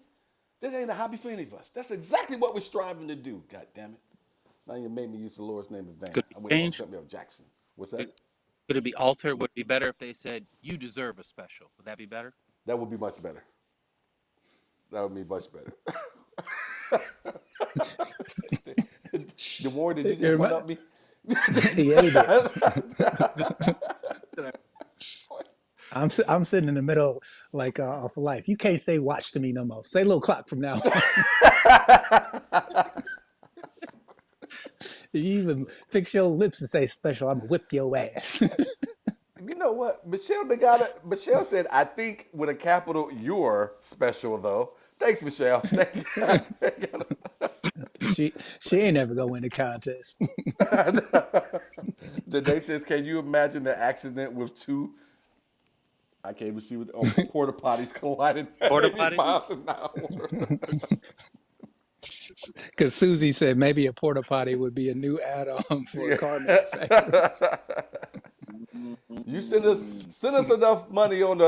This ain't a hobby for any of us. That's exactly what we're striving to do, God damn it. Now you made me use the Lord's name in vain. Could I'm it waiting on change? Samuel Jackson. What's Could that? could it be altered? Would it be better if they said you deserve a special? Would that be better? That would be much better. That would be much better. The more did you just one up me? Yeah, he did. I'm sitting in the middle, like off of life. You can't say watch to me no more. Say little clock from now on. If you even fix your lips and say special, I'm gonna whip your ass. You know what? Michelle said, I think with a capital, you're special though. Thanks, Michelle. Thank you. she ain't ever gonna win the contest. Danae says, can you imagine the accident with two, I can't even see what, porta potties colliding at Porta 80 potty? miles an hour? Because Susie said maybe a porta potty would be a new add-on for Yeah. car manufacturers. You send us enough money on the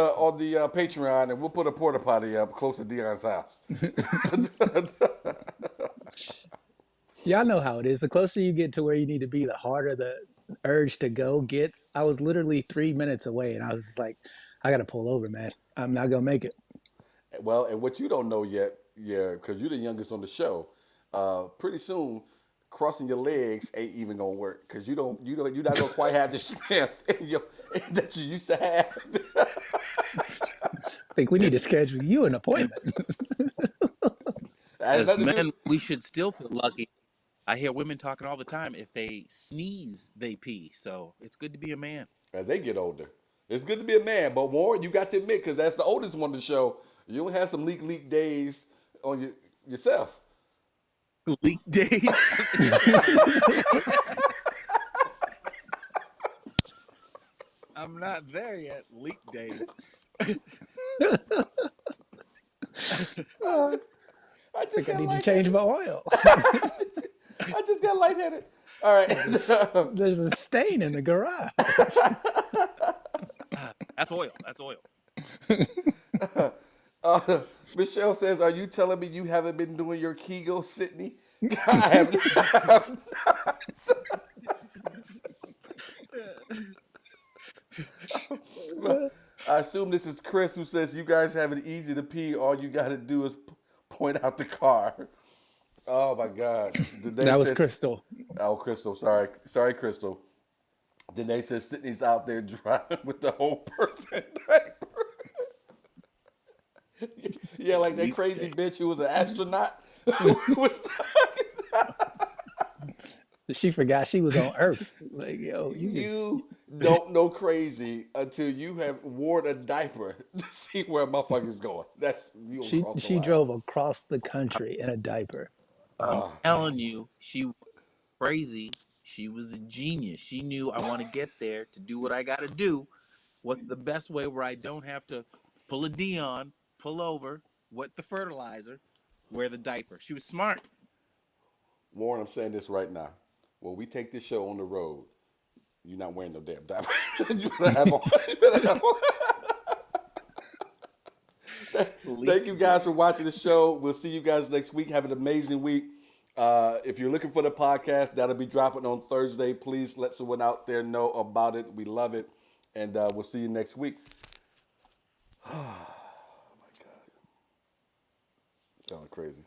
Patreon, and we'll put a porta potty up close to Deon's house. Y'all know how it is. The closer you get to where you need to be, the harder the urge to go gets. I was literally 3 minutes away, and I was just like, I gotta pull over, man. I'm not gonna make it. Well, and what you don't know yet, yeah, because you're the youngest on the show. Pretty soon, crossing your legs ain't even gonna work because you're not gonna quite have the strength that you used to have. I think we need to schedule you an appointment. That has As nothing to men, do. we should still feel lucky. I hear women talking all the time. If they sneeze, they pee. So it's good to be a man. As they get older. It's good to be a man, but Warren, you got to admit, because that's the oldest one to show, you don't have some leak days on yourself. Leak days. I'm not there yet. Leak days. I I just think I got need to change lightheaded. my oil. I just got lightheaded. All right. There's a stain in the garage. That's oil. That's oil. Michelle says, are you telling me you haven't been doing your Kegel, Sidney? I have not. I assume this is Chris who says you guys have it easy to pee. All you got to do is point out the car. Oh my God. Danae That was says, Crystal. Oh, Crystal. Sorry, Crystal. Danae says Sydney's out there driving with the whole person diaper. Yeah, like that Leak crazy days. bitch who was an astronaut who was talking. She forgot she was on Earth. Like, yo, You don't know crazy until you have worn a diaper to see where a motherfucker's going. That's you she across the she line. drove across the country in a diaper. I'm telling you, she was crazy. She was a genius. She knew I want to get there to do what I got to do. What's the best way where I don't have to pull a Deon, pull over, wet the fertilizer, wear the diaper? She was smart. Warren, I'm saying this right now. When we take this show on the road, you're not wearing no damn diaper. You better have on. You better have on. Thank you guys for watching the show. We'll see you guys next week. Have an amazing week. If you're looking for the podcast, that'll be dropping on Thursday. Please let someone out there know about it. We love it. And we'll see you next week. Oh, my God. Sounding crazy.